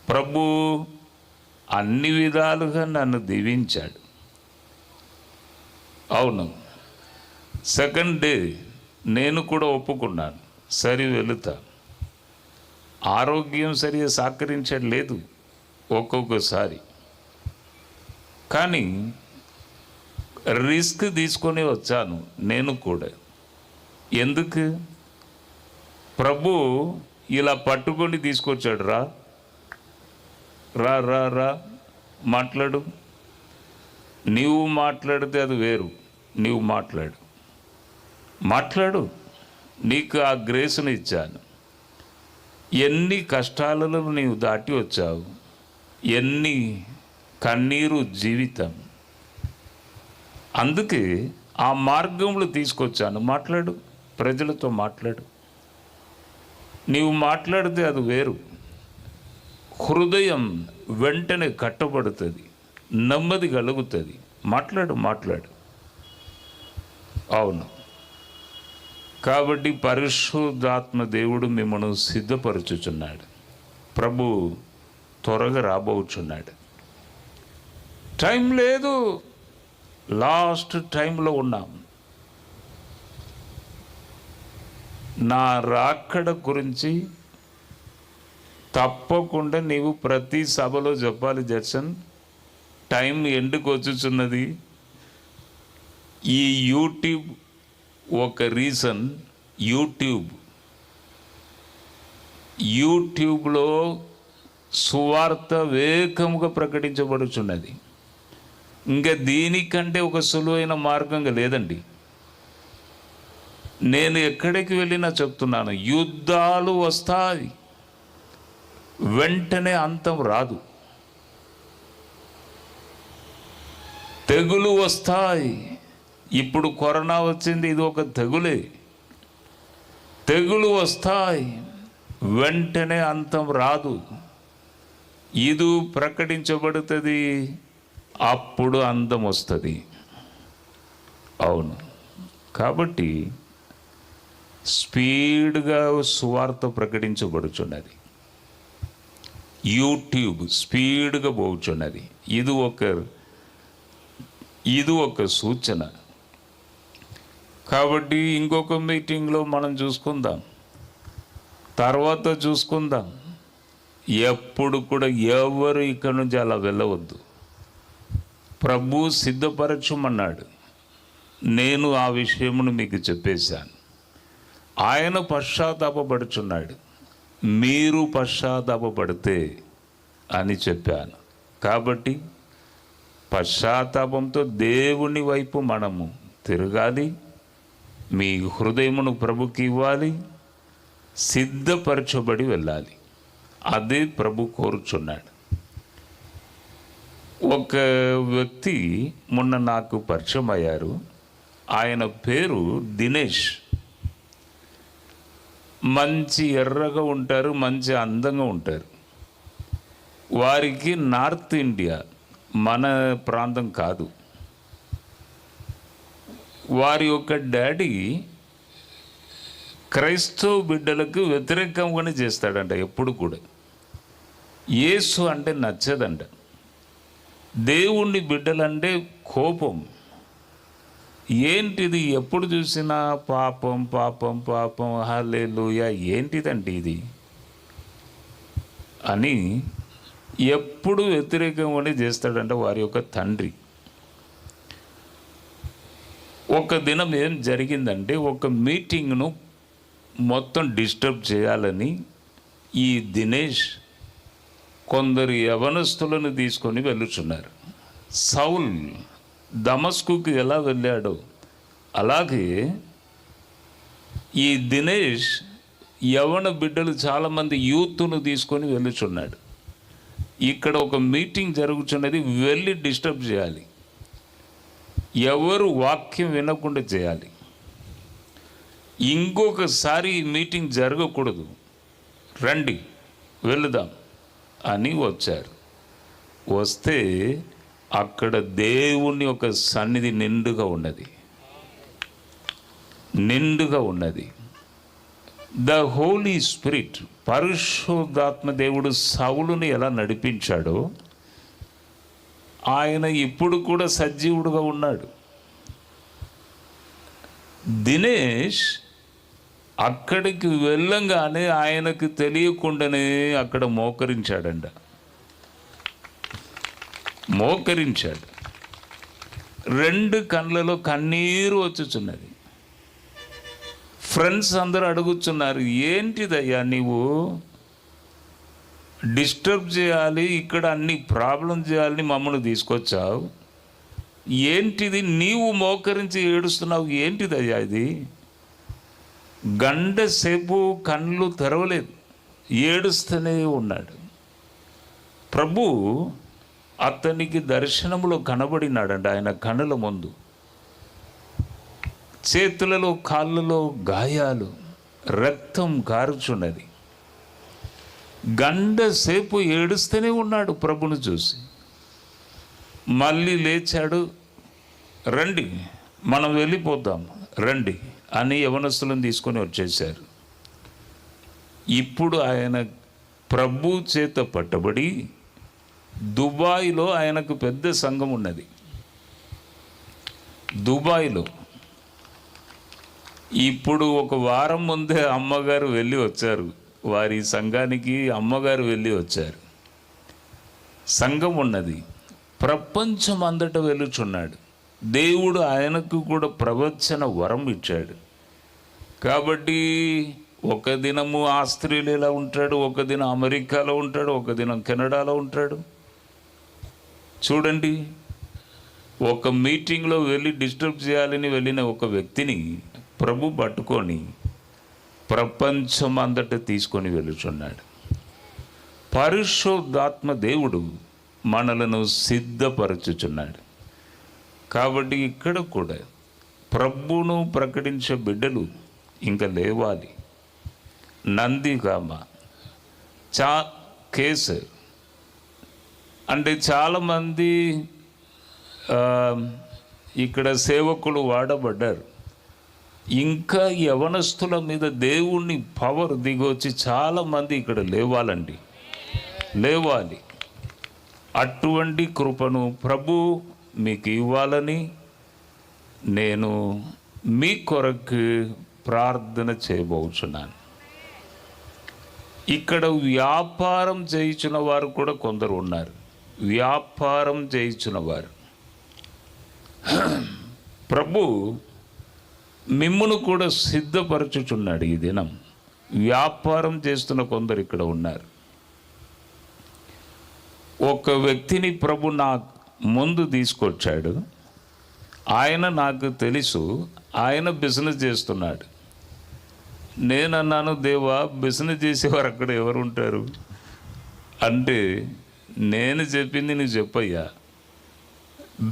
ప్రభు అన్ని విధాలుగా నన్ను దీవించాడు. అవును, సెకండ్ డే నేను కూడా ఒప్పుకున్నాను, సరి వెళుతా. ఆరోగ్యం సరిగా సహకరించలేదు ఒక్కొక్కసారి, కానీ రిస్క్ తీసుకొని వచ్చాను నేను కూడా. ఎందుకు? ప్రభు ఇలా పట్టుకొని తీసుకొచ్చాడు. రా రా రా రా మాట్లాడు. నీవు మాట్లాడితే అది వేరు, నీవు మాట్లాడు. నీకు ఆ గ్రేస్ను ఇచ్చాను. ఎన్ని కష్టాలలో నీవు దాటి వచ్చావు, ఎన్ని కన్నీరు జీవితం. అందుకే ఆ మార్గంలో తీసుకొచ్చాను. మాట్లాడు, ప్రజలతో మాట్లాడు. నీవు మాట్లాడితే అది వేరు. హృదయం వెంటనే కట్టబడుతుంది, నెమ్మది కలుగుతుంది. మాట్లాడు. అవును, కాబట్టి పరిశుద్ధాత్మ దేవుడు మిమ్మల్ని సిద్ధపరచుచున్నాడు. ప్రభు త్వరగా రాబోచున్నాడు. టైం లేదు, లాస్ట్ టైంలో ఉన్నాం. నా రాకడ గురించి తప్పకుండా నీవు ప్రతి సభలో చెప్పాలి. జడ్సన్, టైం ఎండుకు వచ్చుచున్నది. ఈ యూట్యూబ్ ఒక రీజన్. యూట్యూబ్ యూట్యూబ్లో సువార్త వేగముగా ప్రకటించబడుచున్నది. ఇంకా దీనికంటే ఒక సులువైన మార్గంగా లేదండి. నేను ఎక్కడికి వెళ్ళినా చెప్తున్నాను, యుద్ధాలు వస్తాయి, వెంటనే అంతం రాదు. తెగులు వస్తాయి. ఇప్పుడు కరోనా వచ్చింది, ఇది ఒక తెగులే. తెగులు వస్తాయి, వెంటనే అంతం రాదు. ఇది ప్రకటించబడుతుంది, అప్పుడు అంతం వస్తుంది. అవును, కాబట్టి స్పీడ్గా సువార్త ప్రకటించబడుచున్నది. యూట్యూబ్ స్పీడ్గా పోచున్నది. ఇది ఒక సూచన. కాబట్టి ఇంకొక మీటింగ్లో మనం చూసుకుందాం, తర్వాత చూసుకుందాం. ఎప్పుడు కూడా ఎవరు ఇక్కడి నుంచి అలా వెళ్ళవద్దు. ప్రభు సిద్ధపరచమన్నాడు, నేను ఆ విషయమును మీకు చెప్పేశాను. ఆయన పశ్చాత్తాపపడుచున్నాడు, మీరు పశ్చాత్తాపపడితే అని చెప్పాను. కాబట్టి పశ్చాత్తాపంతో దేవుని వైపు మనము తిరగాలి. మీ హృదయమును ప్రభుకి ఇవ్వాలి, సిద్ధపరచబడి వెళ్ళాలి. అదే ప్రభు కోరుచున్నాడు. ఒక వ్యక్తి మొన్న నాకు పరిచయం అయ్యారు. ఆయన పేరు దినేష్. మంచి ఎర్రగా ఉంటారు, మంచి అందంగా ఉంటారు. వారికి నార్త్ ఇండియా, మన ప్రాంతం కాదు. వారి యొక్క డాడీ క్రైస్తవ బిడ్డలకు వ్యతిరేకంగానే చేస్తాడంట. ఎప్పుడు కూడా యేసు అంటే నచ్చదంట. దేవుణ్ణి బిడ్డలంటే కోపం. ఏంటిది, ఎప్పుడు చూసినా పాపం పాపం పాపం, హల్లెలూయా, ఏంటిదండి ఇది అని ఎప్పుడు వ్యతిరేకంగానే చేస్తాడంట వారి యొక్క తండ్రి. ఒక దినం ఏం జరిగిందంటే, ఒక మీటింగ్ను మొత్తం డిస్టర్బ్ చేయాలని ఈ దినేష్ కొందరు యవనస్తులను తీసుకొని వెళ్ళుచున్నారు. సౌల్ దమస్కుకి ఎలా వెళ్ళాడో అలాగే ఈ దినేష్ యవన బిడ్డలు చాలామంది యూత్ను తీసుకొని వెళ్ళుచున్నాడు. ఇక్కడ ఒక మీటింగ్ జరుగుతున్నది, వెళ్ళి డిస్టర్బ్ చేయాలి, ఎవరు వాక్యం వినకుండా చేయాలి. ఇంకొకసారి ఈ మీటింగ్ జరగకూడదు, రండి వెళదాం అని వచ్చారు. వస్తే అక్కడ దేవుని ఒక సన్నిధి నిండుగా ఉన్నది. ద హోలీ స్పిరిట్, పరిశుద్ధాత్మ దేవుడు సౌలుని ఎలా నడిపించాడో ఆయన ఇప్పుడు కూడా సజీవుడుగా ఉన్నాడు. దినేష్ అక్కడికి వెళ్ళంగానే ఆయనకు తెలియకుండానే అక్కడ మోకరించాడు. 2 కళ్ళలో కన్నీరు వచ్చుచున్నది. ఫ్రెండ్స్ అందరూ అడుగుతున్నారు, ఏంటిదయ్యా నీవు డిస్టర్బ్ చేయాలి, ఇక్కడ అన్ని ప్రాబ్లం చేయాలని మమ్మల్ని తీసుకొచ్చావు, ఏంటిది నీవు మోకరించి ఏడుస్తున్నావు, ఏంటిదయ్యా ఇది? గంట సేపు కళ్ళు తెరవలేదు, ఏడుస్తూనే ఉన్నాడు. ప్రభు అతనికి దర్శనములో కనబడినాడంట. ఆయన కనుల ముందు చేతులలో కాళ్ళలో గాయాలు, రక్తం కారుచున్నది. గంట సేపు ఏడుస్తూనే ఉన్నాడు ప్రభును చూసి. మళ్ళీ లేచాడు, రండి మనం వెళ్ళిపోదాం రండి అని యవనస్తులను తీసుకొని వచ్చేశారు. ఇప్పుడు ఆయన ప్రభు చేత పట్టబడి దుబాయ్లో ఆయనకు పెద్ద సంఘం ఉన్నది. దుబాయ్లో ఇప్పుడు ఒక వారం ముందే అమ్మగారు వెళ్ళి వచ్చారు, వారి సంఘానికి అమ్మగారు వెళ్ళి వచ్చారు. సంఘం ఉన్నది, ప్రపంచం అంతటా వెళ్ళుచున్నాడు. దేవుడు ఆయనకు కూడా ప్రవచన వరం ఇచ్చాడు. కాబట్టి ఒక దినము ఆస్ట్రేలియాలో ఉంటాడు, ఒక దినం అమెరికాలో ఉంటాడు, ఒక దినం కెనడాలో ఉంటాడు. చూడండి, ఒక మీటింగ్లో వెళ్ళి డిస్టర్బ్ చేయాలని వెళ్ళిన ఒక వ్యక్తిని ప్రభు పట్టుకొని ప్రపంచం అంతటా తీసుకొని వెళ్ళుచున్నాడు. పరిశుద్ధాత్మ దేవుడు మనలను సిద్ధపరచుచున్నాడు. కాబట్టి ఇక్కడ కూడా ప్రభువును ప్రకటించే బిడ్డలు ఇంకా లేవాలి. నందిగామ, కేసర్ అంటే చాలామంది ఇక్కడ సేవకులు వాడబడ్డారు. ఇంకా యవనస్తుల మీద దేవుణ్ణి పవర్ దిగొచ్చి చాలామంది ఇక్కడ లేవాలండి, లేవాలి. అటువంటి కృపను ప్రభు మీకు ఇవ్వాలని నేను మీ కొరకు ప్రార్థన చేయబోతున్నాను. ఇక్కడ వ్యాపారం చేయించిన వారు కూడా కొందరు ఉన్నారు. వ్యాపారం చేయించిన వారు ప్రభు మిమ్మును కూడా సిద్ధపరచుచున్నాడు. ఈ దినం వ్యాపారం చేస్తున్న కొందరు ఇక్కడ ఉన్నారు. ఒక వ్యక్తిని ప్రభు నా ముందు తీసుకొచ్చాడు. ఆయన నాకు తెలుసు, ఆయన బిజినెస్ చేస్తున్నాడు. నేనన్నాను, దేవా, బిజినెస్ చేసేవారు అక్కడ ఎవరు ఉంటారు అంటే, నేను చెప్పింది నువ్వు చెప్పయ్యా.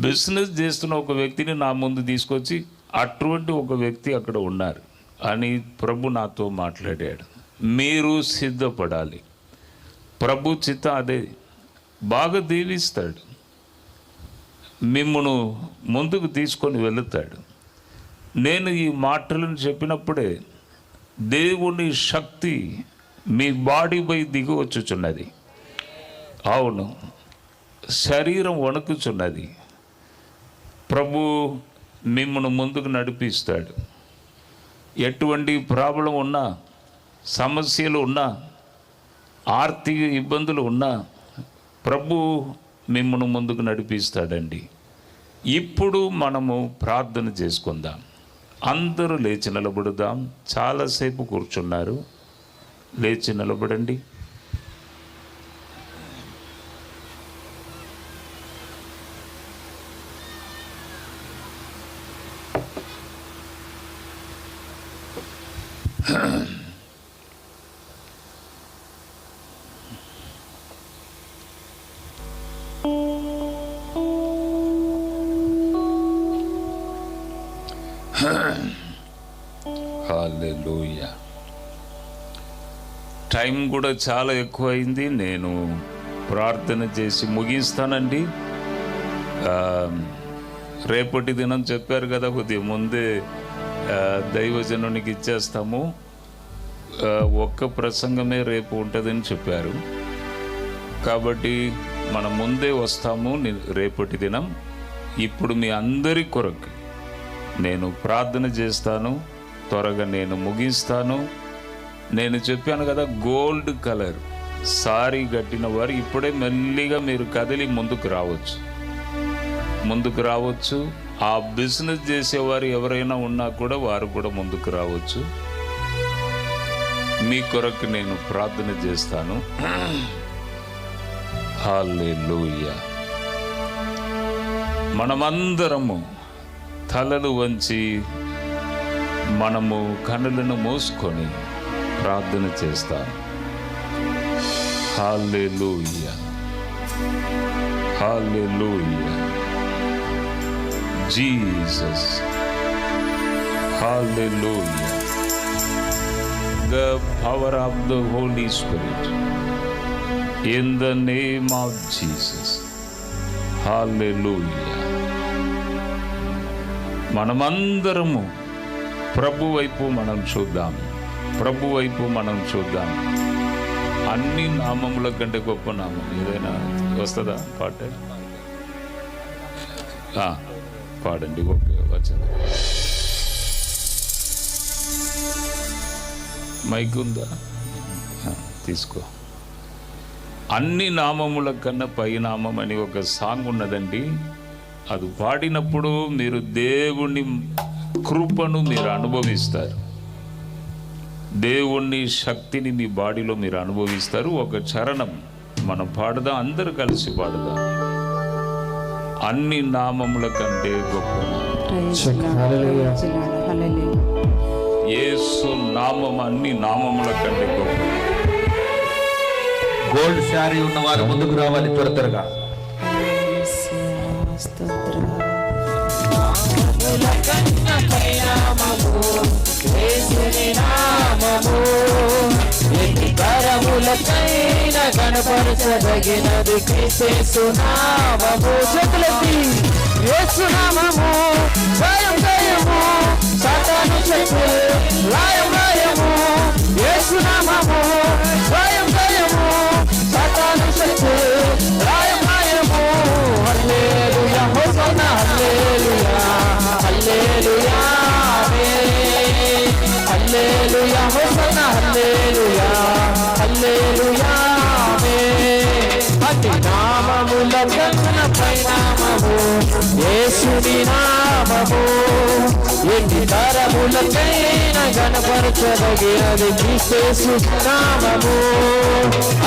బిజినెస్ చేస్తున్న ఒక వ్యక్తిని నా ముందు తీసుకొచ్చి అటువంటి ఒక వ్యక్తి అక్కడ ఉన్నారు అని ప్రభు నాతో మాట్లాడాడు. మీరు సిద్ధపడాలి. ప్రభు చిత్త అదే. బాగా దీవిస్తాడు, మిమ్మును ముందుకు తీసుకొని వెళుతాడు. నేను ఈ మాటలను చెప్పినప్పుడే దేవుని శక్తి మీ బాడీపై దిగి వచ్చుచున్నది. అవును, శరీరం వణుకుచున్నది. ప్రభు మిమ్మల్ని ముందుకు నడిపిస్తాడు. ఎటువంటి ప్రాబ్లం ఉన్నా, సమస్యలు ఉన్నా, ఆర్థిక ఇబ్బందులు ఉన్నా ప్రభు మిమ్మల్ని ముందుకు నడిపిస్తాడండి. ఇప్పుడు మనము ప్రార్థన చేసుకుందాం. అందరూ లేచి నిలబడుదాం. చాలాసేపు కూర్చున్నారు, లేచి నిలబడండి. హల్లెలూయా. టైం కూడా చాలా ఎక్కువైంది. నేను ప్రార్థన చేసి ముగిస్తానండి. రేపటి దినం చెప్పారు కదా, కొద్దిగా ముందే దైవజనునికి ఇచ్చేస్తాము. ఒక్క ప్రసంగమే రేపు ఉంటుందని చెప్పారు. కాబట్టి మనం ముందే వస్తాము రేపటి దినం. ఇప్పుడు మీ అందరి కొరకు నేను ప్రార్థన చేస్తాను. త్వరగా నేను ముగిస్తాను. నేను చెప్పాను కదా, గోల్డ్ కలర్ సారీ కట్టిన వారు ఇప్పుడే మెల్లిగా మీరు కదిలి ముందుకు రావచ్చు. ఆ బిజినెస్ చేసేవారు ఎవరైనా ఉన్నా కూడా వారు కూడా ముందుకు రావచ్చు. మీ కొరకు నేను ప్రార్థన చేస్తాను. హల్లెలూయా. మనమందరము తలలు వంచి మనము కనులను మూసుకొని ప్రార్థన చేస్తాం. Hallelujah, hallelujah, Jesus, hallelujah. The power of the Holy Spirit in the name of Jesus. Hallelujah. మనమందరము ప్రభు వైపు మనం చూద్దాం. అన్ని నామముల కంటే గొప్ప నామం ఏదైనా వస్తుందా? పాడండి. వచ్చింది. మైక్ ఉందా? తీసుకో. అన్ని నామముల కన్నా పై నామం అని ఒక సాంగ్ ఉన్నదండి. అది పాడినప్పుడు మీరు దేవుని కృపను మీరు అనుభవిస్తారు. దేవుణ్ణి శక్తిని మీ బాడీలో మీరు అనుభవిస్తారు. ఒక చరణం మనం పాడదాం, అందరూ కలిసి పాడదాం. అన్ని నామముల కంటే గొప్ప యేసు నామం అన్ని నామముల కంటే గొప్ప. గోల్డ్ శారీ ఉన్న వారు ముందుకు రావాలి త్వరగా. కనపరచదగినది క్రీస్తునామము. చేతులెత్తి యేసునామము జయం జయము, సాతాను శక్తులు లయం లయము. యేసునామము జయం జయము, సాతాను శక్తులు లయం లయము. హల్లెలూయా హోసన్నా హల్లెలూయా హల్లెలూయా ఆమేన్. హల్లెలూయా హోసన్నా హల్లెలూయా హల్లెలూయా ఆమేన్. అతి నామముల కన్నపై నామము యేసుని నామము. ఎన్ని తరములకైనా గణపరచదగినది క్రీస్తు నామము.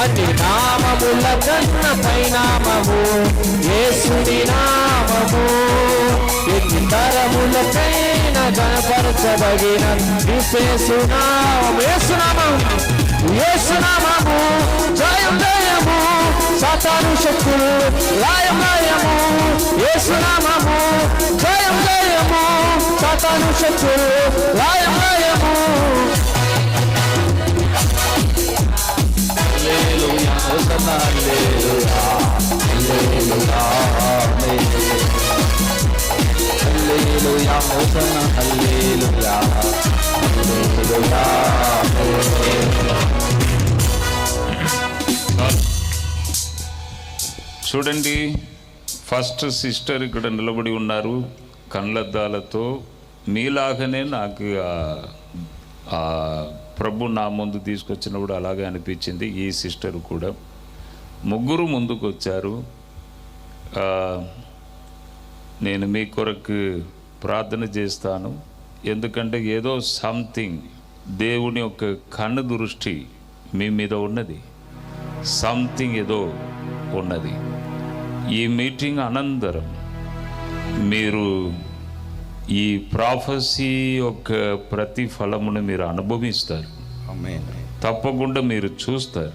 అతి నామముల కన్నపై నామము యేసుని నామము. ఎన్ని తరములకైనా గణపరచదగినది క్రీస్తు నామము. యేసునామము యేసునామము జయం జయము, సాతాను శక్తులు లయం లయము. యేసునామము జయం జయము, సాతాను శక్తులు లయం లయము. హల్లెలూయా హోసన్నా హల్లెలూయా హల్లెలూయా ఆమేన్. హల్లెలూయా హోసన్నా హల్లెలూయా హల్లెలూయా ఆమేన్. చూడండి, ఫస్ట్ సిస్టర్ ఇక్కడ నిలబడి ఉన్నారు కళ్ళద్దాలతో. మీలాగనే నాకు ఆ ప్రభు నా ముందు తీసుకొచ్చినప్పుడు అలాగే అనిపించింది. ఈ సిస్టర్ కూడా ముగ్గురు ముందుకు వచ్చారు. నేను మీ కొరకు ప్రార్థన చేస్తాను, ఎందుకంటే ఏదో సంథింగ్ దేవుని యొక్క కన్ను దృష్టి మీ మీద ఉన్నది. సంథింగ్ ఏదో ఉన్నది. ఈ మీటింగ్ అనంతరం మీరు ఈ ప్రాఫెసీ యొక్క ప్రతిఫలమును మీరు అనుభవిస్తారు. ఆమేన్. తప్పకుండా మీరు చూస్తారు.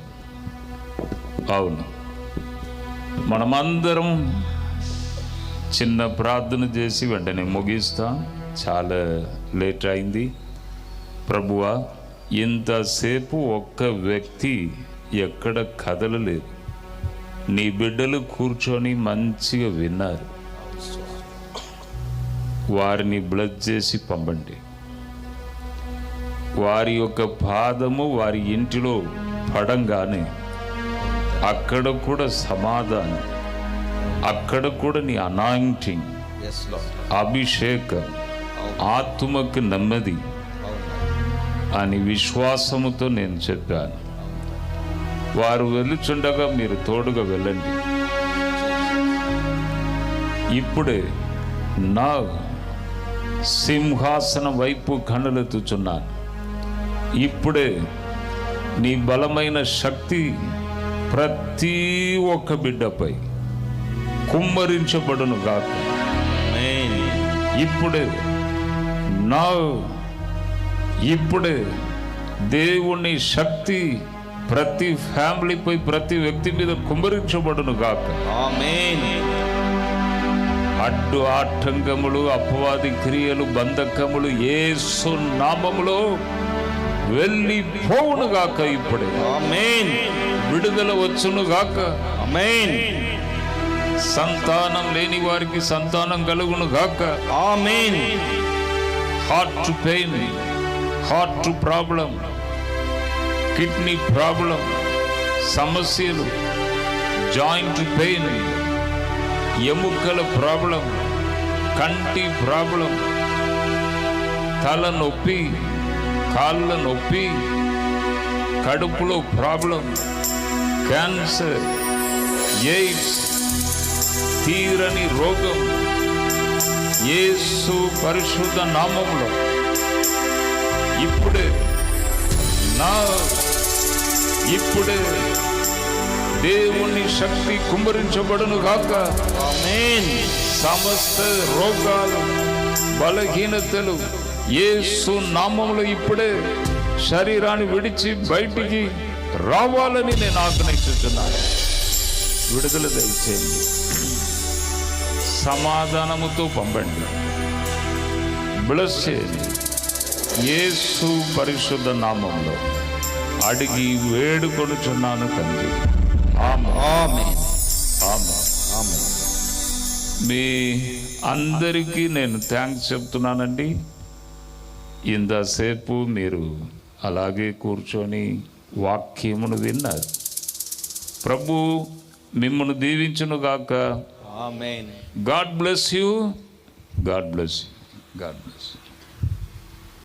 అవును, మనమందరం చిన్న ప్రార్థన చేసి వెంటనే ముగిస్తాం. చాలా లేట్ అయింది. ప్రభువా, ఇంతసేపు ఒక్క వ్యక్తి ఎక్కడ కదలలేదు. నీ బిడ్డలు కూర్చొని మంచిగా విన్నారు. వారిని బ్లెస్ చేసి పంపండి. వారి యొక్క పాదము వారి ఇంటిలో పడంగానే అక్కడ కూడా సమాధానం, అక్కడ కూడా నీ అనాయింటింగ్, అభిషేకం, ఆత్మకు నెమ్మది అని విశ్వాసముతో నేను చెప్పాను. వారు వెలుచుండగా మీరు తోడుగా వెళ్ళండి. ఇప్పుడే నా సింహాసనం వైపు కన్నులెత్తుచున్నాను. ఇప్పుడే నీ బలమైన శక్తి ప్రతి ఒక్క బిడ్డపై కుమ్మరించబడును గాక. ఇప్పుడే ఇప్పుడే దేవుని శక్తి ప్రతి ఫ్యామిలీపై ప్రతి వ్యక్తి మీద కుమ్మరించబడును గాక. ఆమేన్. అడ్డు ఆటంకములు, అపవాది క్రియలు, బంధకములు యేసు నామములో వెళ్ళిపోవును గాక. ఇప్పుడే ఆమేన్. విడుదల వచ్చును గాక. ఆమేన్. సంతానం లేని వారికి సంతానం కలుగును గాక. Amen. Heart pain, heart problem, kidney problem, సమస్యలు, జాయింట్ పెయిన్, ఎముకల ప్రాబ్లం, కంటి ప్రాబ్లం, తల నొప్పి, కాళ్ళ నొప్పి, కడుపులో ప్రాబ్లం, క్యాన్సర్, ఎయిడ్స్, తీరని రోగం యేసు పరిశుద్ధ నామములో ఇప్పుడే నా ఇప్పుడే దేవుని శక్తి కుమ్మరించబడును గాక. ఆమేన్. సమస్త రోగాలు, బలహీనతలు యేసు నామములో ఇప్పుడే శరీరాన్ని విడిచి బయటికి రావాలని నేను ఆజ్ఞాపిస్తున్నాను. విడుదల దయచేయండి, సమాధానముతో పంపండి, బ్లెస్ చేయండి. యేసు పరిశుద్ధ నామంలో అడిగి వేడుకొనుచున్నాను తండ్రి. ఆమేన్. ఆమేన్. ఆమేన్. ఆమేన్. మీ అందరికీ నేను థ్యాంక్స్ చెప్తున్నానండి. ఇంతసేపు మీరు అలాగే కూర్చొని వాక్యమును విన్నారు. ప్రభు మిమ్మల్ని దీవించును గాక. Amen. God bless you. God bless you. God bless you.